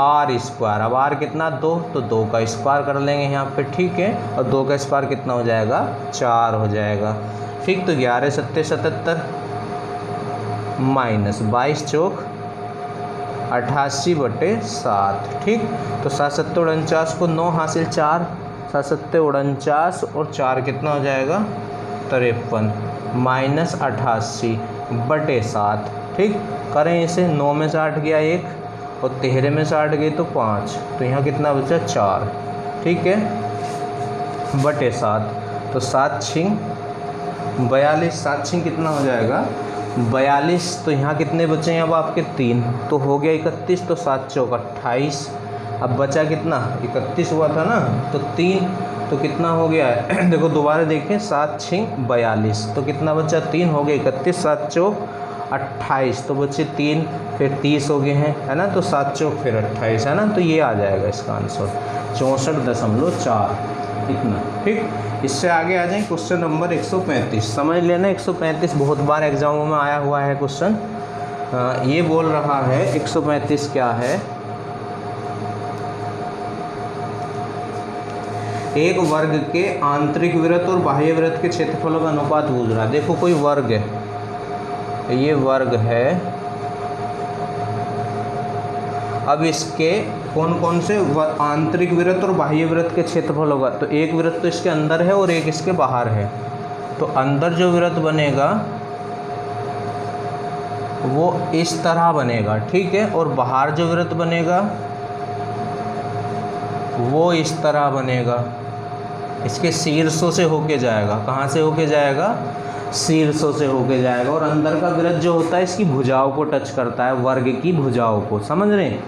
Speaker 1: अब r कितना 2, तो 2 का स्क्वायर कर लेंगे यहाँ पे, ठीक है। और 2 का स्क्वायर कितना हो जाएगा 4 हो जाएगा, ठीक। तो 11 7 77 माइनस 22 चौक 88/7, ठीक। तो 7 7 49 को 9 हासिल 4, 7 7 49 और 4 कितना हो जाएगा 53 माइनस 88/7, ठीक। करें इसे, 9 में से 8 गया 1 और 13 में से 8 गई तो 5, तो यहाँ कितना बचा 4, ठीक है, /7। तो 7 6 42, 7 6 कितना हो जाएगा 42। तो यहाँ कितने बचे हैं अब आपके 3, तो हो गया 31, तो 7 चौक 28। अब बचा कितना 31 हुआ था ना, तो 3, तो कितना हो गया है देखो दोबारा देखें, 7 6 42, तो कितना बचा 3, हो गया 31, 7 चौक 28, तो बच्चे 3, फिर 30 हो गए हैं, है ना। तो 7 चौक फिर 28, है ना। तो ये आ जाएगा इसका आंसर 64.4 इतना, ठीक। इससे आगे आ जाए क्वेश्चन नंबर 135। समझ लेना 135 बहुत बार एग्जामों में आया हुआ है क्वेश्चन। ये बोल रहा है 135 क्या है, एक वर्ग के आंतरिक वृत्त और बाह्य वृत्त के क्षेत्रफलों का अनुपात पूछ रहा है। देखो कोई वर्ग है, ये वर्ग है। अब इसके कौन कौन से आंतरिक वृत्त और बाह्य वृत्त के क्षेत्रफल होगा, तो एक वृत्त तो इसके अंदर है और एक इसके बाहर है। तो अंदर जो वृत्त बनेगा वो इस तरह बनेगा, ठीक है, और बाहर जो वृत्त बनेगा वो इस तरह बनेगा, इसके शीर्षों से होके जाएगा। कहाँ से होके जाएगा, शीर्षों से होके जाएगा। और अंदर का वृत्त जो होता है इसकी भुजाओं को टच करता है, वर्ग की भुजाओं को, समझ रहे हैं।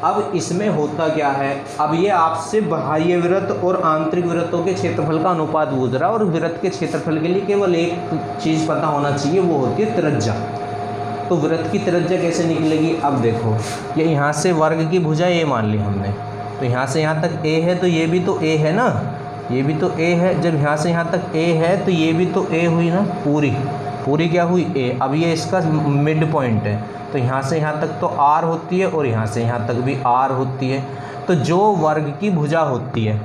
Speaker 1: अब इसमें होता क्या है, अब ये आपसे बाह्य वृत्त और आंतरिक वृत्तों के क्षेत्रफल का अनुपात पूछ रहा है, और वृत्त के क्षेत्रफल के लिए केवल एक चीज़ पता होना चाहिए, वो होती है त्रिज्या। तो वृत्त की त्रिज्या कैसे निकलेगी? अब देखो, ये यहाँ से वर्ग की भुजा ए मान ली हमने, तो यहाँ से यहाँ तक ए है, तो ये भी तो ए है ना, ये भी तो ए है। जब यहाँ से यहाँ तक ए है तो ये भी तो ए हुई ना, पूरी क्या हुई? ए। अब ये इसका मिड पॉइंट है, तो यहाँ से यहाँ तक तो आर होती है और यहाँ से यहाँ तक भी आर होती है। तो जो वर्ग की भुजा होती है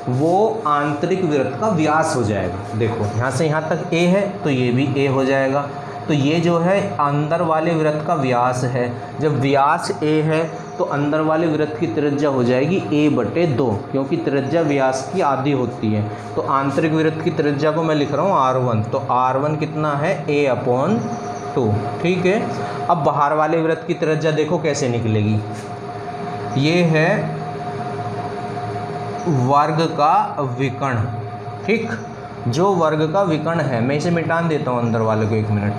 Speaker 1: वो आंतरिक वृत्त का व्यास हो जाएगा। देखो यहाँ से यहाँ तक ए है तो ये भी ए हो जाएगा, तो ये जो है अंदर वाले वृत्त का व्यास है। जब व्यास ए है तो अंदर वाले वृत्त की त्रिज्या हो जाएगी a/2, क्योंकि त्रिज्या व्यास की आधी होती है। तो आंतरिक वृत्त की त्रिज्या को मैं लिख रहा हूँ r1, तो r1 कितना है? a/2, ठीक है। अब बाहर वाले वृत्त की त्रिज्या देखो कैसे निकलेगी। ये है वर्ग का विकर्ण, ठीक। जो वर्ग का विकर्ण है, मैं इसे मिटान देता हूँ अंदर वाले को 1 मिनट,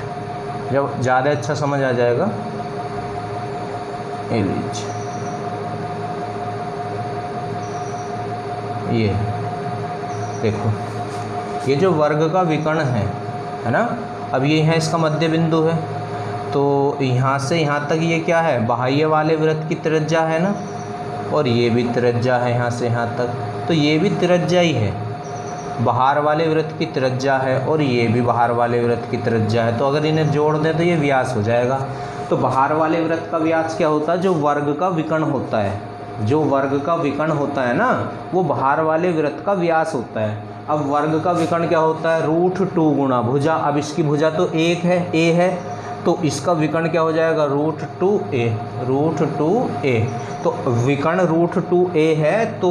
Speaker 1: जब ज़्यादा अच्छा समझ आ जाएगा। ये लीजिए, ये देखो, ये जो वर्ग का विकर्ण है ना, अब ये है इसका मध्य बिंदु है, तो यहाँ से यहाँ तक ये क्या है? बाह्य वाले वृत्त की त्रिज्या है ना, और ये भी त्रिज्या है यहाँ से यहाँ तक, तो ये भी त्रिज्या ही है। बाहर वाले वृत्त की त्रिज्या है और ये भी बाहर वाले वृत्त की त्रिज्या है, तो अगर इन्हें जोड़ दें तो ये व्यास हो जाएगा। तो बाहर वाले वृत्त का व्यास क्या होता है? जो वर्ग का विकर्ण होता है, जो वर्ग का विकर्ण होता है ना, वो बाहर वाले वृत्त का व्यास होता है। अब वर्ग का विकर्ण क्या होता है? √2 गुणा भुजा। अब इसकी भुजा तो 1 है, a है, तो इसका विकर्ण क्या हो जाएगा? √2a। तो विकर्ण √2a है, तो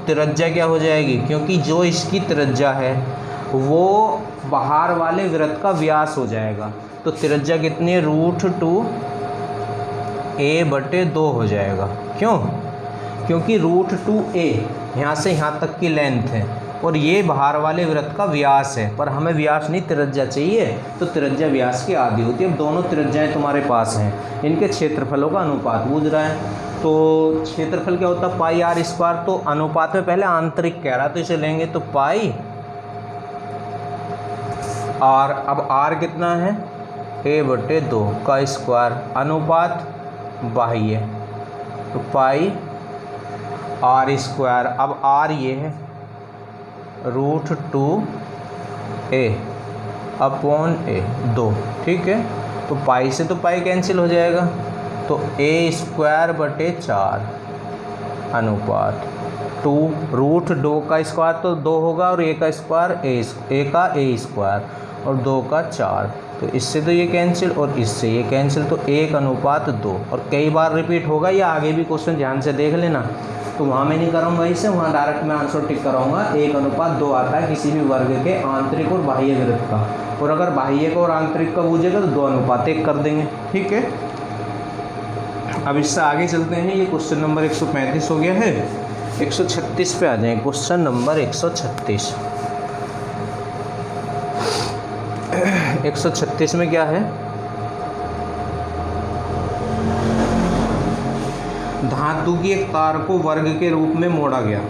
Speaker 1: त्रिज्या क्या हो जाएगी? क्योंकि जो इसकी त्रिज्या है वो बाहर वाले वृत्त का व्यास हो जाएगा, तो त्रिज्या कितनी है? √2a/2 हो जाएगा। क्यों? क्योंकि √2a यहाँ से यहाँ तक की लेंथ है और ये बाहर वाले वृत्त का व्यास है, पर हमें व्यास नहीं त्रिज्या चाहिए, तो त्रिज्या व्यास की आधी होती है। अब दोनों त्रिज्याएं तुम्हारे पास हैं, इनके क्षेत्रफलों का अनुपात पूछ रहा है, तो क्षेत्रफल क्या होता है? πr²। तो अनुपात में पहले आंतरिक कह रहा, तो इसे लेंगे तो पाई r। अब r कितना है? a/2 का स्क्वायर, अनुपात बाह्य, तो पाई r²। अब r ये है √2a/2, ठीक है। तो पाई से तो पाई कैंसिल हो जाएगा, तो a²/4 अनुपात 2। √2 का स्क्वायर तो 2 होगा, और a का स्क्वायर a का a² और 2 का 4, तो इससे तो ये कैंसिल और इससे ये कैंसिल, तो 1:2। और कई बार रिपीट होगा, या आगे भी क्वेश्चन ध्यान से देख लेना, तो वहाँ मैं नहीं करूँगा इसे, वहाँ डायरेक्ट मैं आंसर टिक कराऊंगा। 1:2 आता है किसी भी वर्ग के आंतरिक और बाह्य वृत्त का, और अगर बाह्य का और आंतरिक का पूछेगा तो 2:1 कर देंगे, ठीक है। अब इससे आगे चलते हैं, ये क्वेश्चन नंबर 135 हो गया है। 136 पे आ जाएँ, क्वेश्चन नंबर 136। 136 में क्या है? धातु की एक तार को वर्ग के रूप में मोड़ा गया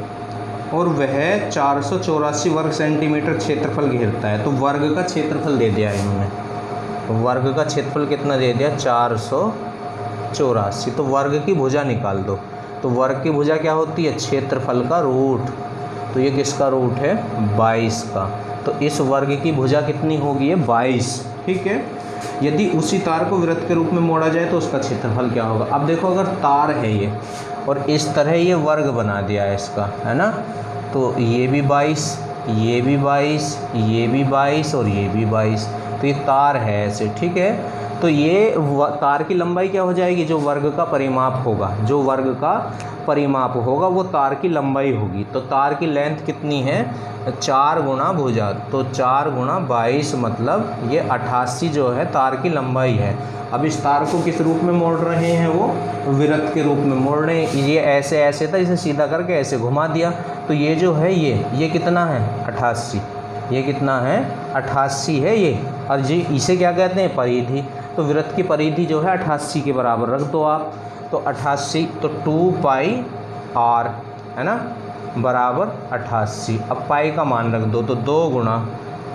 Speaker 1: और वह 484 वर्ग सेंटीमीटर क्षेत्रफल घेरता है। तो वर्ग का क्षेत्रफल दे दिया इन्होंने, तो वर्ग का क्षेत्रफल कितना दे दिया? 484। तो वर्ग की भुजा निकाल दो, तो वर्ग की भुजा क्या होती है? क्षेत्रफल का रूट, तो ये किसका रूट है? 22 का। तो इस वर्ग की भुजा कितनी होगी? ये 22, ठीक है। यदि उसी तार को वृत्त के रूप में मोड़ा जाए तो उसका क्षेत्रफल क्या होगा? अब देखो, अगर तार है ये और इस तरह ये वर्ग बना दिया है इसका, है ना, तो ये भी 22, ये भी 22, ये भी 22 और ये भी 22, तो ये तार है ऐसे, ठीक है। तो ये तार की लंबाई क्या हो जाएगी? जो वर्ग का परिमाप होगा, जो वर्ग का परिमाप होगा वो तार की लंबाई होगी। तो तार की लेंथ कितनी है? 4 गुणा भुजा, तो 4 गुणा 22, मतलब ये 88 जो है तार की लंबाई है। अब इस तार को किस रूप में मोड़ रहे हैं? वो वृत्त के रूप में मोड़ रहे हैं। ये ऐसे ऐसे था, इसे सीधा करके ऐसे घुमा दिया, तो ये जो है ये कितना है? 88। ये कितना है? 88 है ये। और जी इसे क्या कहते हैं? परिधि। तो वृत्त की परिधि जो है 88 के बराबर रख दो आप, तो 88, तो 2πr है ना, बराबर 88। अब पाई का मान रख दो, तो 2 गुणा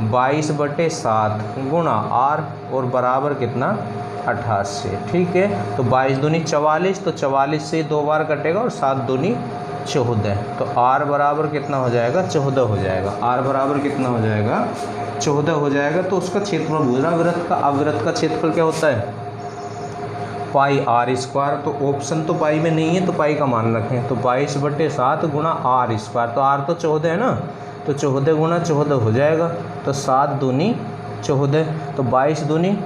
Speaker 1: 22/7 गुणा r और बराबर कितना 88। ठीक है, तो 22 दूनी 44, तो 44 से 2 बार कटेगा और 7 दूनी 14, तो r बराबर कितना हो जाएगा 14 हो जाएगा। r बराबर कितना हो जाएगा 14 हो जाएगा। तो उसका क्षेत्रफल पूछ रहा वृत्त का। अब वृत्त का क्षेत्रफल क्या होता है पाई r स्क्वायर, तो ऑप्शन तो पाई में नहीं है तो पाई का मान रखें, तो 22/7 गुणा r स्क्वायर, तो r तो 14 है ना, तो 14 गुणा 14 हो जाएगा, तो 7 दूनी 14, तो 22 दूनी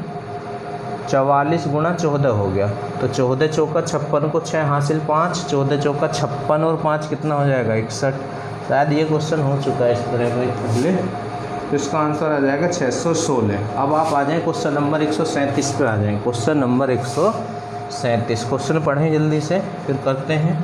Speaker 1: 44 गुणा 14 हो गया, तो 14 चौका 56 को 6 हासिल 5, 14 चौका 56 और 5 कितना हो जाएगा 61। शायद ये क्वेश्चन हो चुका है इस तरह का पहले, तो इसका आंसर आ जाएगा 616। अब आप आ जाएँ क्वेश्चन नंबर 137 पे आ जाएँ। क्वेश्चन नंबर 137 क्वेश्चन पढ़ें जल्दी से फिर करते हैं।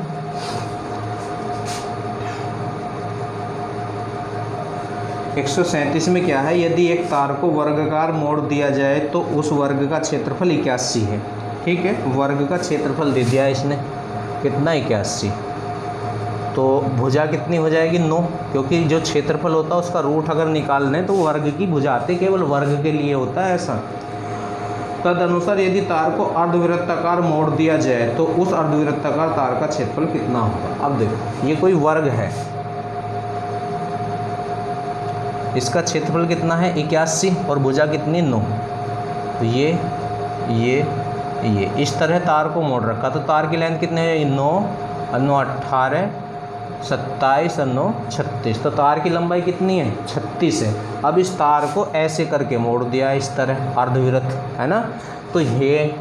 Speaker 1: एक 137 में क्या है, यदि एक तार को वर्गाकार मोड़ दिया जाए तो उस वर्ग का क्षेत्रफल 81 है। ठीक है, वर्ग का क्षेत्रफल दे दिया है इसने कितना 81, तो भुजा कितनी हो जाएगी 9, क्योंकि जो क्षेत्रफल होता है उसका रूट अगर निकाल लें तो वर्ग की भुजा आती, केवल वर्ग के लिए होता है ऐसा। तदनुसार यदि तार को अर्धवृत्ताकार मोड़ दिया जाए तो उस अर्धवृत्ताकार तार का क्षेत्रफल कितना होगा। अब देखो ये कोई वर्ग है, इसका क्षेत्रफल कितना है 81 और भुजा कितनी 9, तो ये इस तरह तार को मोड़ रखा, तो तार की लेंथ कितने है 9 और 9 18 27 और 9 36, तो तार की लंबाई कितनी है 36 है। अब इस तार को ऐसे करके मोड़ दिया है इस तरह अर्धवृत्त है ना, तो ये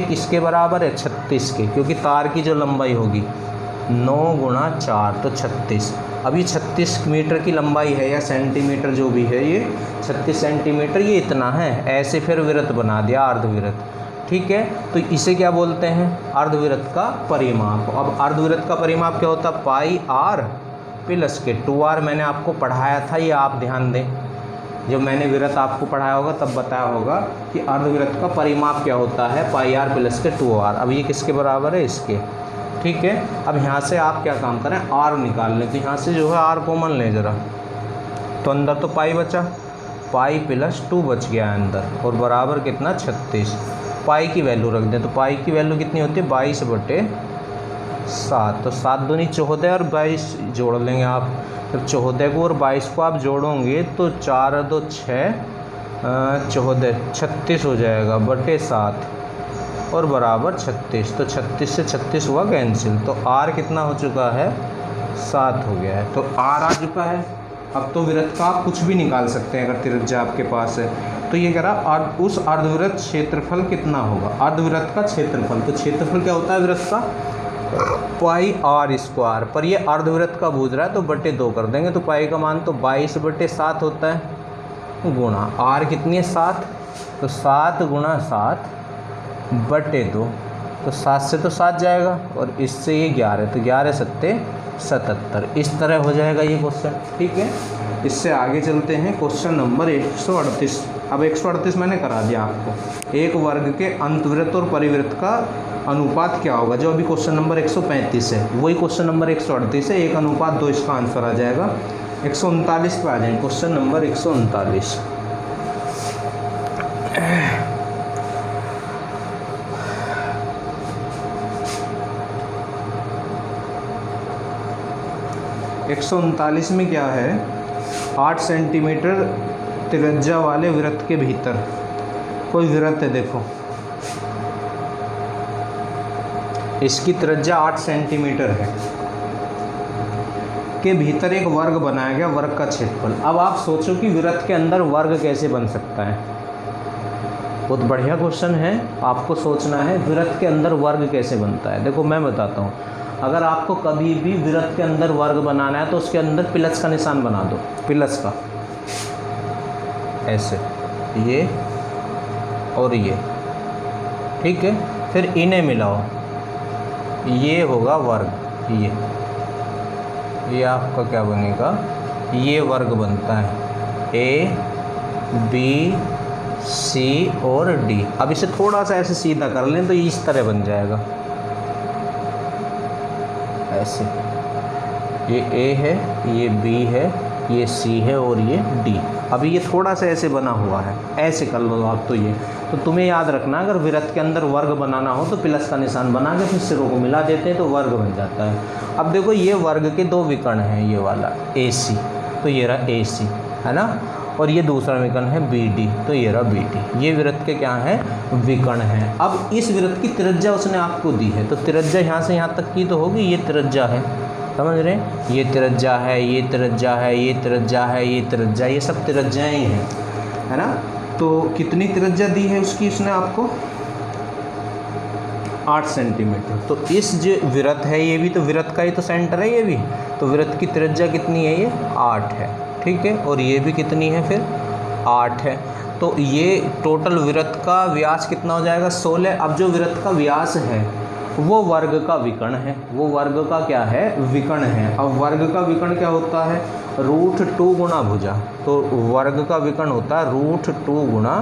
Speaker 1: किसके बराबर है 36 के, क्योंकि तार की जो लंबाई होगी 9 गुणा 4 तो 36। अब ये 36 मीटर की लंबाई है या सेंटीमीटर जो भी है, ये 36 सेंटीमीटर ये इतना है, ऐसे फिर वृत्त बना दिया अर्धवृत्त। ठीक है, तो इसे क्या बोलते हैं अर्धवृत्त का परिमाप। अब अर्धवृत्त का परिमाप क्या होता है पाई r प्लस के 2r, मैंने आपको पढ़ाया था, ये आप ध्यान दें, जब मैंने वृत्त आपको पढ़ाया होगा तब बताया होगा कि अर्धवृत्त का परिमाप क्या होता है पाई r प्लस के 2r। अब ये किसके बराबर है इसके। ठीक है, अब यहाँ से आप क्या काम करें r निकाल लें, तो यहाँ से जो है r कॉमन लें ज़रा, तो अंदर तो पाई बचा, पाई प्लस 2 बच गया अंदर और बराबर कितना 36। पाई की वैल्यू रख दें, तो पाई की वैल्यू कितनी होती है 22/7, तो 7 दूनी 14 और 22 जोड़ लेंगे आप, जब 14 को और 22 को आप जोड़ोगे तो 4 और 2 6 14 36 हो जाएगा बटे 7 और बराबर 36, तो 36 से 36 हुआ कैंसिल, तो r कितना हो चुका है 7 हो गया है, तो r आ चुका है। अब तो वृत्त का आप कुछ भी निकाल सकते हैं अगर त्रिज्या आपके पास है, तो ये कह रहा उस अर्धवृत्त क्षेत्रफल कितना होगा, अर्धवृत्त का क्षेत्रफल, तो क्षेत्रफल क्या होता है वृत्त का पाई r स्क्वायर, पर ये अर्धवृत्त का पूछ रहा है तो बटे 2 कर देंगे, तो पाई का मान तो 22/7 होता है, गुणा r कितनी है 7, तो 7 गुणा 7 बटे 2, तो 7 से तो 7 जाएगा और इससे ये 11, तो 11 सत्ते 77, इस तरह हो जाएगा ये क्वेश्चन। ठीक है, इससे आगे चलते हैं क्वेश्चन नंबर 138। अब 138 मैंने करा दिया आपको, एक वर्ग के अंतवृत्त और परिवृत्त का अनुपात क्या होगा, जो अभी क्वेश्चन नंबर 135 है वही क्वेश्चन नंबर 138 है, 1:2 इसका आंसर आ जाएगा। 139 पे आ जाएंगे, क्वेश्चन नंबर 139। एक 139 में क्या है 8 सेंटीमीटर त्रिज्या वाले वृत्त के भीतर कोई वृत्त है, देखो इसकी त्रिज्या 8 सेंटीमीटर है, के भीतर एक वर्ग बनाया गया, वर्ग का क्षेत्रफल। अब आप सोचो कि वृत्त के अंदर वर्ग कैसे बन सकता है, बहुत बढ़िया क्वेश्चन है, आपको सोचना है वृत्त के अंदर वर्ग कैसे बनता है। देखो मैं बताता हूँ, अगर आपको कभी भी वृत्त के अंदर वर्ग बनाना है तो उसके अंदर प्लस का निशान बना दो, प्लस का ऐसे, ये और ये, ठीक है, फिर इन्हें मिलाओ, ये होगा वर्ग, ये आपका क्या बनेगा, ये वर्ग बनता है A B C और D। अब इसे थोड़ा सा ऐसे सीधा कर लें तो इस तरह बन जाएगा, ऐसे, ये A है, ये B है, ये सी है और ये डी। अभी ये थोड़ा सा ऐसे बना हुआ है, ऐसे कर लो आप। तो ये तो तुम्हें याद रखना, अगर वृत्त के अंदर वर्ग बनाना हो तो प्लस का निशान बना के फिर सिरों को मिला देते हैं तो वर्ग बन जाता है। अब देखो ये वर्ग के दो विकर्ण हैं, ये वाला ए सी, तो ये रहा ए सी है ना, और ये दूसरा विकर्ण है बी डी, तो ये रहा बी डी। ये वृत्त के क्या हैं, विकर्ण हैं। अब इस वृत्त की त्रिज्या उसने आपको दी है, तो त्रिज्या यहाँ से यहाँ तक की तो होगी, ये त्रिज्या है, समझ रहे हैं, ये त्रिज्या है, ये त्रिज्या है, ये त्रिज्या है, ये त्रिज्या, ये सब त्रिज्याएँ हैं, है ना। तो कितनी त्रिज्या दी है उसकी उसने आपको, 8 सेंटीमीटर। तो इस जो वृत्त है, ये भी तो वृत्त का ही तो सेंटर है ये भी, तो वृत्त की त्रिज्या कितनी है, ये 8 है, ठीक है, और ये भी कितनी है फिर 8 है। तो ये टोटल वृत्त का व्यास कितना हो जाएगा, 16। अब जो वृत्त का व्यास है वो वर्ग का विकर्ण है, वो वर्ग का क्या है, विकर्ण है। अब वर्ग का विकर्ण क्या होता है, √2 गुणा भुजा, तो वर्ग का विकर्ण होता है √2 गुणा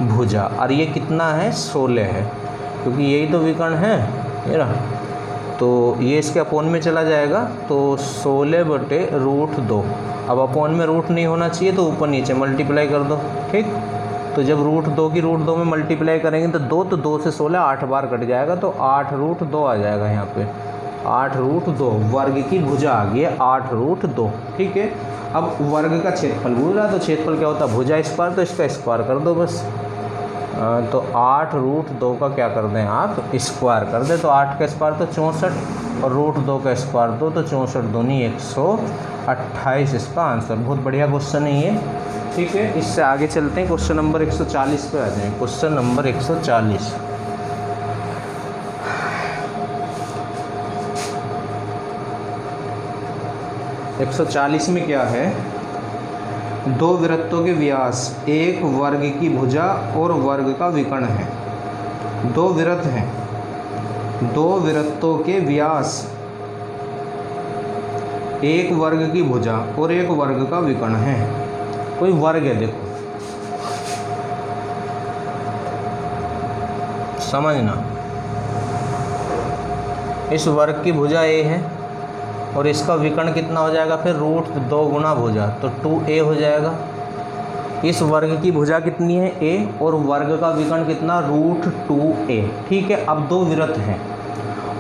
Speaker 1: भुजा, और ये कितना है, 16 है, क्योंकि यही तो विकर्ण है ये रहा। तो ये इसके अपोन में चला जाएगा, तो 16/√2। अब अपोन में रूट नहीं होना चाहिए तो ऊपर नीचे मल्टीप्लाई कर दो, ठीक। तो जब √2 की √2 में मल्टीप्लाई करेंगे तो 2 से 16 8 बार कट जाएगा, तो 8√2 आ जाएगा यहाँ पे, 8√2 वर्ग की भुजा आ गई है 8√2, ठीक है। अब वर्ग का क्षेत्रफल भूल रहा, तो क्षेत्रफल क्या होता है, भुजा स्क्वायर, तो इसका स्क्वायर कर दो बस। तो 8√2 का क्या कर दें आप, स्क्वायर कर दें, तो 8 का स्क्वायर तो 64 और √2 का स्क्वायर दो तो 64 दूनी 128 इसका आंसर। बहुत बढ़िया क्वेश्चन है ये, ठीक है। इससे आगे चलते हैं, क्वेश्चन नंबर 140 पे आ जाएं। क्वेश्चन नंबर 140, में क्या है, दो वृत्तों के व्यास एक वर्ग की भुजा और वर्ग का विकर्ण है। दो वृत्त हैं, दो वृत्तों के व्यास एक वर्ग की भुजा और एक वर्ग का विकर्ण है। कोई वर्ग है, देखो समझना, इस वर्ग की भुजा ए है और इसका विकर्ण कितना हो जाएगा फिर, √2 गुणा भुजा, तो 2a हो जाएगा। इस वर्ग की भुजा कितनी है, a, और वर्ग का विकर्ण कितना, √2a, ठीक है। अब दो वृत्त हैं,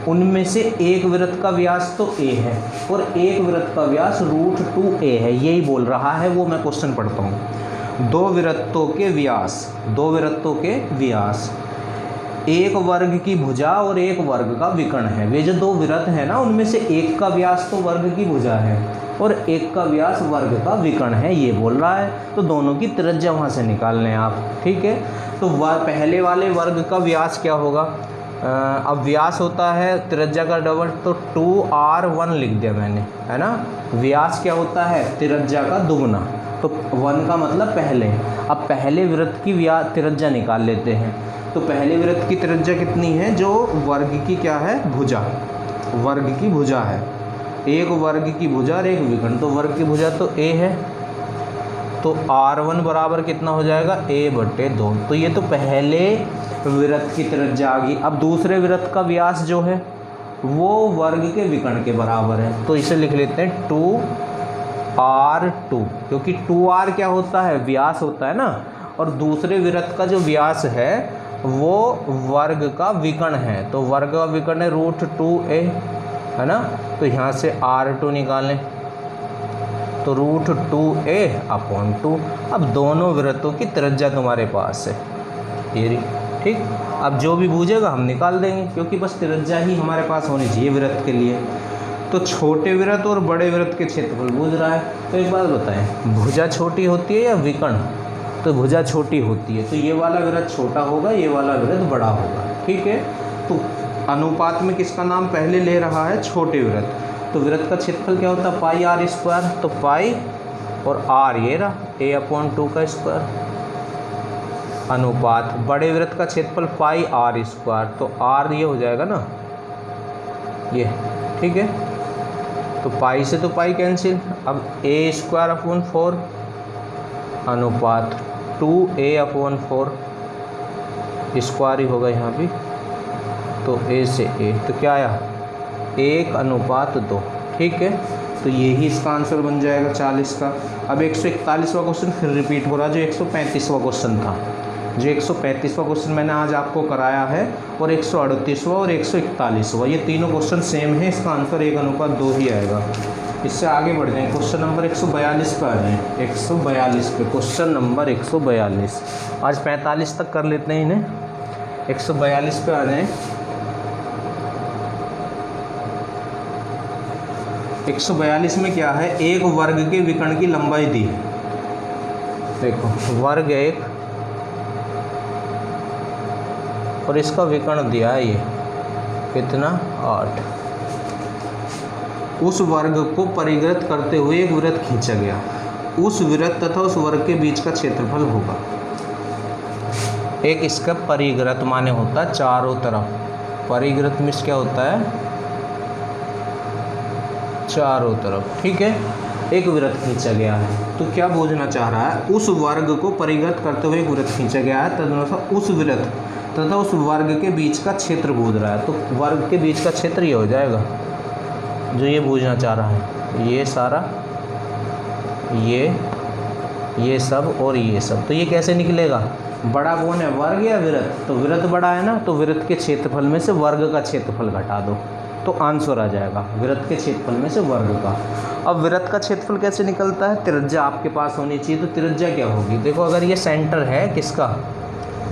Speaker 1: उनमें से एक वृत्त का व्यास तो a है और एक वृत्त का व्यास √2a है, यही बोल रहा है वो, मैं क्वेश्चन पढ़ता हूँ। दो वृत्तों के व्यास, दो वृत्तों के व्यास एक वर्ग की भुजा और एक वर्ग का विकर्ण है। वे जो दो वृत्त हैं ना, उनमें से एक का व्यास तो वर्ग की भुजा है और एक का व्यास वर्ग का विकर्ण है, ये बोल रहा है। तो दोनों की त्रिज्या वहाँ से निकाल लें आप, ठीक है। तो पहले वाले वर्ग का व्यास क्या होगा, अब व्यास होता है त्रिज्या का डबल, तो 2r1 लिख दिया मैंने, है ना। व्यास क्या होता है, त्रिज्या का दुगुना, तो 1 का मतलब पहले। अब पहले वृत्त की त्रिज्या निकाल लेते हैं। तो पहले वृत्त की त्रिज्या कितनी है, जो वर्ग की क्या है, भुजा, वर्ग की भुजा है, एक वर्ग की भुजा और एक विकर्ण, तो वर्ग की भुजा तो a है, तो r1 बराबर कितना हो जाएगा, a/2। तो ये तो पहले वृत्त की त्रिज्या आ गई। अब दूसरे वृत्त का व्यास जो है वो वर्ग के विकर्ण के बराबर है, तो इसे लिख लेते हैं 2r2, क्योंकि 2r क्या होता है, व्यास होता है ना, और दूसरे वृत्त का जो व्यास है वो वर्ग का विकर्ण है, तो वर्ग का विकर्ण है √2a, है ना। तो यहाँ से r2 निकालें, तो √2a/2। अब दोनों वृत्तों की त्रिज्या तुम्हारे पास है ये, ठीक। अब जो भी बूझेगा हम निकाल देंगे, क्योंकि बस त्रिज्या ही हमारे पास होनी चाहिए वृत्त के लिए। तो छोटे वृत्त और बड़े वृत्त के क्षेत्रफल बूझ रहा है, तो एक बात बताएं, भुजा छोटी होती है या विकर्ण, तो भुजा छोटी होती है, तो ये वाला वृत्त छोटा होगा, ये वाला वृत्त बड़ा होगा, ठीक है। तो अनुपात में किसका नाम पहले ले रहा है, छोटे वृत्त। तो वृत्त का क्षेत्रफल क्या होता है, πr², तो पाई और r ये रहा a/2 का स्क्वायर, अनुपात बड़े वृत्त का क्षेत्रफल πr², तो r ये हो जाएगा ना ये, ठीक है। तो पाई से तो पाई कैंसिल, अब a²/4 अनुपात 2a/4 स्क्वायर ही होगा यहाँ भी, तो a से a, तो क्या आया 1/2, ठीक है। तो यही इसका आंसर बन जाएगा 40 का। अब 141वां क्वेश्चन फिर रिपीट हो रहा, जो 135वां क्वेश्चन था। जो 135वां क्वेश्चन मैंने आज आपको कराया है, और 138वां और 141वां, ये तीनों क्वेश्चन सेम है। इसका आंसर 1:2 ही आएगा। इससे आगे बढ़ जाएं, क्वेश्चन नंबर 142 पे आ जाएँ। 142 पे, क्वेश्चन नंबर 142। आज 45 तक कर लेते हैं इन्हें। 142 पे आ जाएँ। 142 में क्या है, एक वर्ग के विकर्ण की लंबाई दी है। देखो वर्ग एक, और इसका विकर्ण दिया है ये कितना, 8। उस वर्ग को परिवृत करते हुए एक वृत्त खींचा गया। उस वृत्त तथा उस वर्ग के बीच का क्षेत्रफल होगा। एक इसका परिवृत माने होता है चारों तरफ। परिवृत मीन्स क्या होता है, चारों तरफ। ठीक है, एक वृत्त खींचा गया है। तो क्या बोलना चाह रहा है, उस वर्ग को परिवृत करते हुए एक वृत्त खींचा गया है, तदनुसार उस वृत्त तथा उस वर्ग के बीच का क्षेत्र बूझ रहा है। तो वर्ग के बीच का क्षेत्र ये हो जाएगा जो ये बूझना चाह रहा है, ये सारा, ये सब और ये सब। तो ये कैसे निकलेगा, बड़ा कौन है, वर्ग या वृत्त? तो वृत्त बड़ा है ना, तो वृत्त के क्षेत्रफल में से वर्ग का क्षेत्रफल घटा दो तो आंसर आ जाएगा वृत्त के क्षेत्रफल में से वर्ग का। अब वृत्त का क्षेत्रफल कैसे निकलता है, त्रिज्या आपके पास होनी चाहिए। तो त्रिज्या क्या होगी, देखो अगर ये सेंटर है किसका,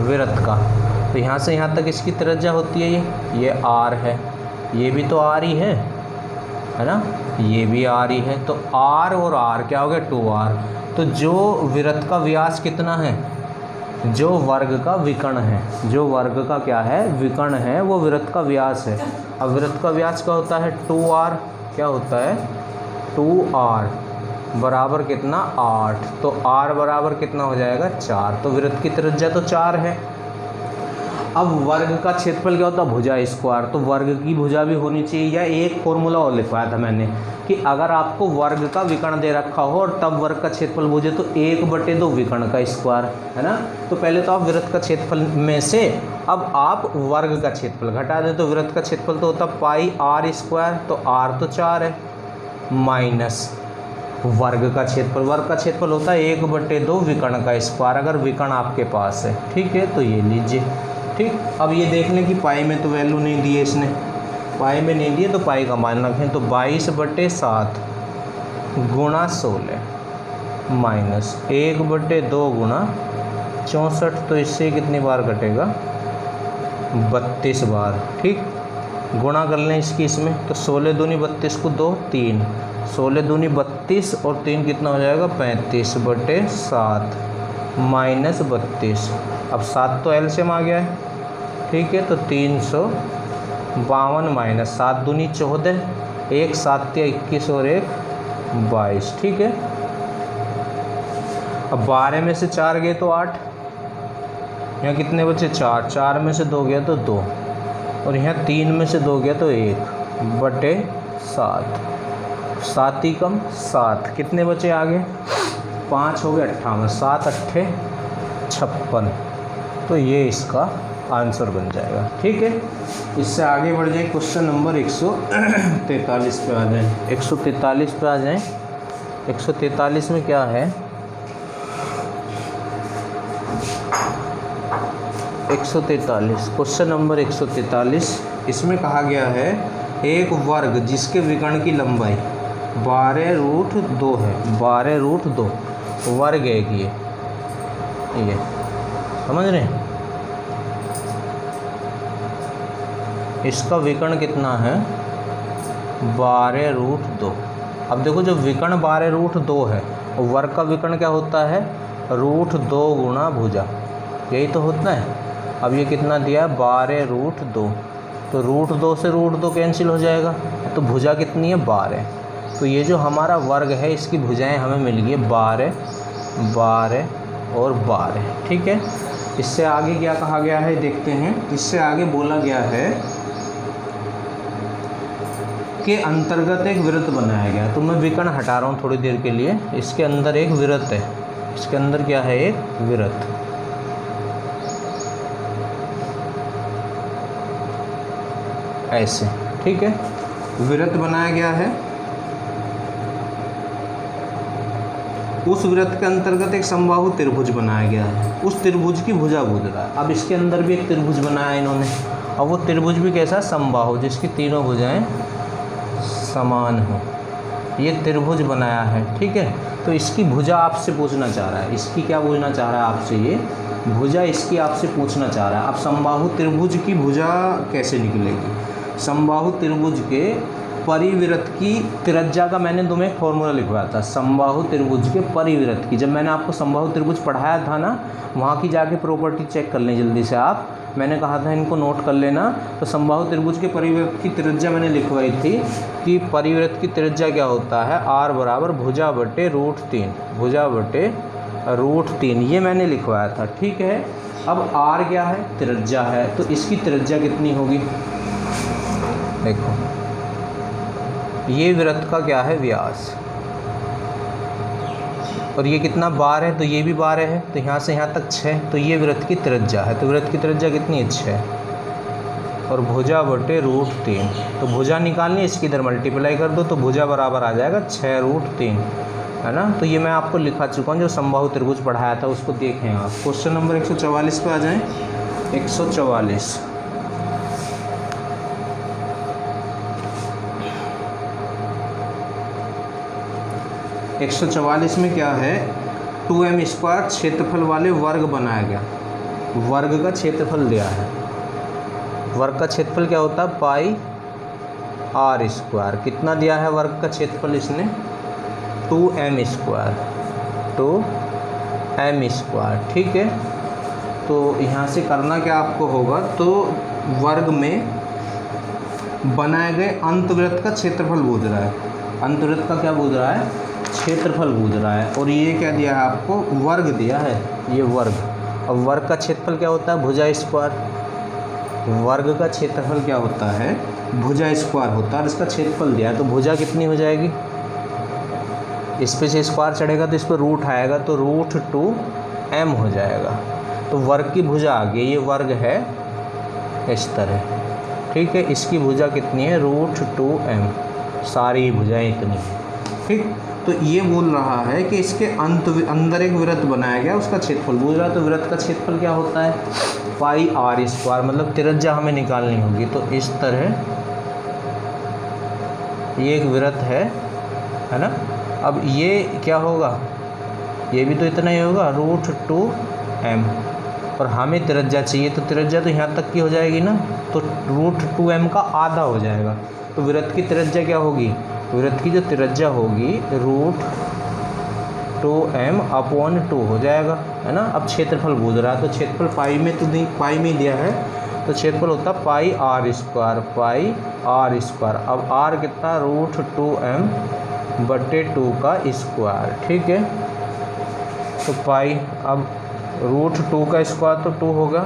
Speaker 1: वृत्त का, तो यहाँ से यहाँ तक इसकी त्रिज्या होती है ये r है, ये भी तो r ही है ना, ये भी r ही है। तो r और r क्या हो गया, 2r। तो जो वृत्त का व्यास कितना है, जो वर्ग का विकर्ण है, जो वर्ग का क्या है, विकर्ण है, वो वृत्त का व्यास है। अब वृत्त का व्यास क्या होता है, 2r। क्या होता है, 2r बराबर कितना, 8। तो r बराबर कितना हो जाएगा, 4। तो वृत्त की त्रिज्या तो 4 है। अब वर्ग का क्षेत्रफल क्या होता है, भुजा स्क्वायर। तो वर्ग की भुजा भी होनी चाहिए। या एक फॉर्मूला और लिखवाया था मैंने कि अगर आपको वर्ग का विकर्ण दे रखा हो और तब वर्ग का क्षेत्रफल भुजे, तो 1/2 विकर्ण का स्क्वायर, है ना। तो पहले तो आप वृत्त का क्षेत्रफल में से अब आप वर्ग का क्षेत्रफल घटा दें, तो वृत्त का क्षेत्रफल तो होता पाई r²। तो r तो 4 है, माइनस वर्ग का क्षेत्रफल। वर्ग का क्षेत्रफल होता है 1/2 विकर्ण का स्क्वायर, अगर विकर्ण आपके पास है। ठीक है, तो ये लीजिए। ठीक, अब ये देख लें कि पाई में तो वैल्यू नहीं दी है इसने, पाई में नहीं दी है तो पाई का मान रखें। तो 22/7 गुणा 16 माइनस 1/2 गुणा 64। तो इससे कितनी बार कटेगा, 32 बार। ठीक, गुणा कर लें इसकी इसमें, तो 16 दूनी 32 को 2 3, 16 दूनी 32 और 3 कितना हो जाएगा, 35/7 माइनस 32। अब 7 तो एलसीएम आ गया है। ठीक है, तो 352 माइनस 7 दूनी 14, 1 7 21 और 1 22। ठीक है, अब 12 में से 4 गए तो 8, यहाँ कितने बचे, 4, 4 में से 2 गया तो 2, और यहाँ 3 में से 2 गया तो 1/7। 7 ही कम 7, कितने बचे आगे, 5 हो गए 58, 7 8 56। तो ये इसका आंसर बन जाएगा। ठीक है, इससे आगे बढ़ जाए, क्वेश्चन नंबर 143 पे आ जाए। 143 पे आ जाएं। 143 में क्या है, 143 क्वेश्चन नंबर 143। इसमें कहा गया है एक वर्ग जिसके विकर्ण की लंबाई 12√2 है। 12√2 वर्ग है कि ये समझ रहे हैं, इसका विकर्ण कितना है, 12√2। अब देखो जो विकर्ण 12√2 है, वर्ग का विकर्ण क्या होता है, √2 गुणा भुजा, यही तो होता है। अब ये कितना दिया है, 12√2। तो √2 से √2 कैंसिल हो जाएगा, तो भुजा कितनी है, 12। तो ये जो हमारा वर्ग है इसकी भुजाएं हमें मिल गई 12, 12 और 12। ठीक है, इससे आगे क्या कहा गया है देखते हैं। इससे आगे बोला गया है के अंतर्गत एक वृत्त बनाया गया। तो मैं विकर्ण हटा रहा हूँ थोड़ी देर के लिए। इसके अंदर एक वृत्त है, इसके अंदर क्या है, एक वृत्त। ऐसे, ठीक है, वृत्त बनाया गया है। उस वृत्त के अंतर्गत एक समबाहु त्रिभुज बनाया गया है, उस त्रिभुज की भुजा बूझ रहा है। अब इसके अंदर भी एक त्रिभुज बनाया है इन्होंने, और वो त्रिभुज भी कैसा, समबाहु, जिसकी तीनों भुजाएं समान हो, ये त्रिभुज बनाया है। ठीक है, तो इसकी भुजा आपसे पूछना चाह रहा है, इसकी क्या पूछना चाह रहा है आपसे, ये भुजा इसकी आपसे पूछना चाह रहा है। अब समबाहु त्रिभुज की भुजा कैसे निकलेगी, समबाहु त्रिभुज के परिवृत्त की त्रिज्या का मैंने तुम्हें एक फॉर्मूला लिखवाया था, समबाहु त्रिभुज के परिवृत्त की। जब मैंने आपको समबाहु त्रिभुज पढ़ाया था ना, वहाँ की जाके प्रॉपर्टी चेक कर लें जल्दी से आप, मैंने कहा था इनको नोट कर लेना। तो समबाहु त्रिभुज के परिवृत्त की त्रिज्या मैंने लिखवाई थी कि परिवृत्त की त्रिज्या क्या होता है, r बराबर भुजा बटे √3, भुजा बटे √3, ये मैंने लिखवाया था। ठीक है, अब r क्या है, त्रिज्या है, तो इसकी त्रिज्या कितनी होगी, देखो ये वृत्त का क्या है, व्यास, और ये कितना 12 है, तो ये भी 12 है, तो यहाँ से यहाँ तक 6, तो ये वृत्त की त्रिज्या है। तो वृत्त की त्रिज्या कितनी है, 6, और भुजा बटे √3, तो भुजा निकालनी है, इसकी इधर मल्टीप्लाई कर दो तो भुजा बराबर आ जाएगा 6√3, है ना। तो ये मैं आपको लिखा चुका हूँ, जो समबाहु त्रिभुज पढ़ाया था उसको देखें आप। क्वेश्चन नंबर 144 पे आ जाएँ, 144। एक 144 में क्या है, 2m² क्षेत्रफल वाले वर्ग बनाया गया, वर्ग का क्षेत्रफल दिया है, वर्ग का क्षेत्रफल क्या होता है, πr², कितना दिया है वर्ग का क्षेत्रफल इसने, 2m², 2m²। ठीक है, तो यहाँ से करना क्या आपको होगा, तो वर्ग में बनाए गए अंतवृत्त का क्षेत्रफल बूझ रहा है, अंतवृत्त का क्या बूझ रहा है, क्षेत्रफल बूझ रहा है। और ये क्या दिया है आपको, वर्ग दिया है, ये वर्ग। अब वर्ग का क्षेत्रफल क्या होता है, भुजा स्क्वायर, वर्ग का क्षेत्रफल क्या होता है, भुजा स्क्वायर होता है, और इसका क्षेत्रफल दिया है, तो भुजा कितनी हो जाएगी, इस पे से स्क्वायर चढ़ेगा तो इस पर रूट आएगा, तो √2m हो जाएगा। तो वर्ग की भुजा आ गई, ये वर्ग है इस तरह। ठीक है, इसकी भुजा कितनी है, √2m, सारी भुजाएं इतनी है। ठीक, तो ये बोल रहा है कि इसके अंदर एक वृत्त बनाया गया, उसका क्षेत्रफल पूछ रहा है। तो वृत्त का क्षेत्रफल क्या होता है, πr², मतलब त्रिज्या हमें निकालनी होगी। तो इस तरह ये एक वृत्त है ना। अब ये क्या होगा, ये भी तो इतना ही होगा, √2m, और हमें त्रिज्या चाहिए, तो त्रिज्या तो यहाँ तक की हो जाएगी ना, तो √2m का आधा हो जाएगा। तो वृत्त की त्रिज्या क्या होगी, वृत्त की जो त्रिज्या होगी √2m/2 हो जाएगा, है ना। अब क्षेत्रफल पूछ रहा है, तो क्षेत्रफल पाई में तो नहीं, पाई में दिया है, तो क्षेत्रफल होता है πr², πr²। अब r कितना, √2m/2 का स्क्वायर। ठीक है, तो पाई, अब √2 का स्क्वायर तो 2 होगा,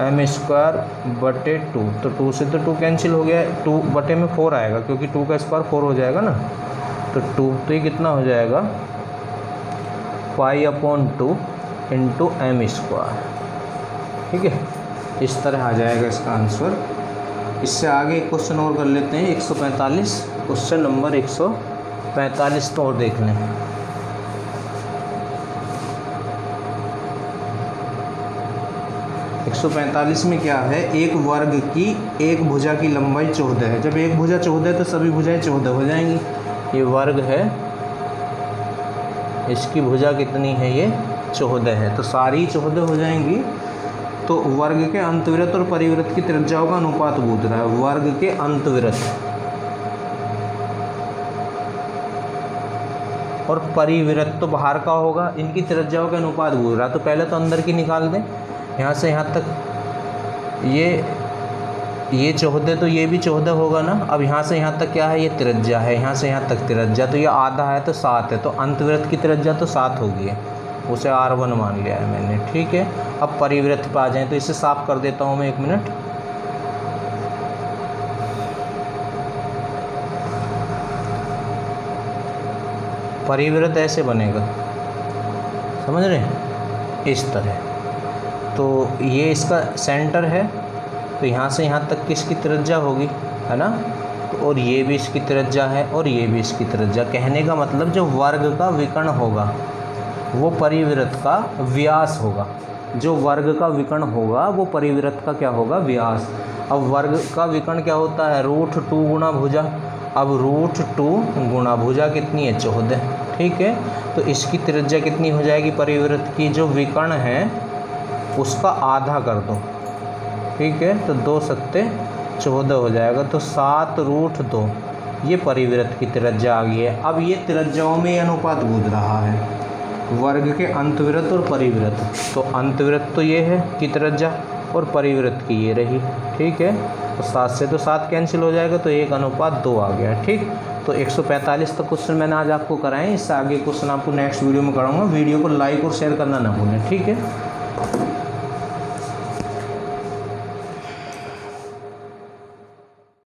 Speaker 1: m²/2, तो 2 से तो 2 कैंसिल हो गया, 2 बटे में 4 आएगा, क्योंकि 2 का स्क्वायर 4 हो जाएगा ना, तो 2, तो ये कितना हो जाएगा, π/2 × m²। ठीक है, इस तरह आ जाएगा इसका आंसर। इससे आगे एक क्वेश्चन और कर लेते हैं, 145, क्वेश्चन नंबर 145 तो और देख लें। एक 145 में क्या है, एक वर्ग की एक भुजा की लंबाई 14 है। जब एक भुजा 14 है तो सभी भुजाएं 14 हो जाएंगी। ये वर्ग है, इसकी भुजा कितनी है, ये 14 है, तो सारी 14 हो जाएंगी। तो वर्ग के अंतवृत्त और परिवृत्त की त्रिज्याओं का अनुपात पूछ रहा है, वर्ग के अंतवृत्त और परिवृत्त तो बाहर का होगा, इनकी त्रिज्याओं का अनुपात पूछ रहा है। तो पहले तो अंदर की निकाल दें, यहाँ से यहाँ तक ये 14, तो ये भी 14 होगा ना। अब यहाँ से यहाँ तक क्या है, ये त्रिज्या है, यहाँ से यहाँ तक त्रिज्या, तो ये आधा है तो 7 है, तो अंतवृत्त की त्रिज्या तो 7 होगी, उसे r1 मान लिया है मैंने। ठीक है, अब परिवृत्त पे आ जाएँ, तो इसे साफ कर देता हूँ मैं, 1 मिनट। परिवृत्त ऐसे बनेगा, समझ रहे हैं, इस तरह। तो ये इसका सेंटर है, तो यहाँ से यहाँ तक किसकी त्रिज्या होगी, है ना। तो और ये भी इसकी त्रिज्या है और ये भी इसकी त्रिज्या। कहने का मतलब जो वर्ग का विकर्ण होगा वो परिवृत्त का व्यास होगा। जो वर्ग का विकर्ण होगा वो परिवृत्त का क्या होगा, व्यास। अब वर्ग का विकर्ण क्या होता है, √2 गुणा भुजा। अब √2 गुणा भुजा कितनी है, 14। ठीक है, तो इसकी त्रिज्या कितनी हो जाएगी परिवृत्त की, जो विकर्ण है उसका आधा कर दो। ठीक है, तो 2 सत्ते 14 हो जाएगा। तो 7√2 ये परिवृत्त की त्रिज्या आ गई है। अब ये त्रिज्याओं में अनुपात कूद रहा है, वर्ग के अंतवृत्त और परिवृत्त। तो अंतवृत्त तो ये है की त्रिज्या और परिवृत्त की ये रही। ठीक है, तो 7 से तो 7 कैंसिल हो जाएगा, तो 1:2 आ गया। ठीक, तो 145 तक क्वेश्चन मैंने आज आपको कराएं। इससे आगे क्वेश्चन आपको नेक्स्ट वीडियो में कराऊंगा। वीडियो को लाइक और शेयर करना ना भूलें। ठीक है।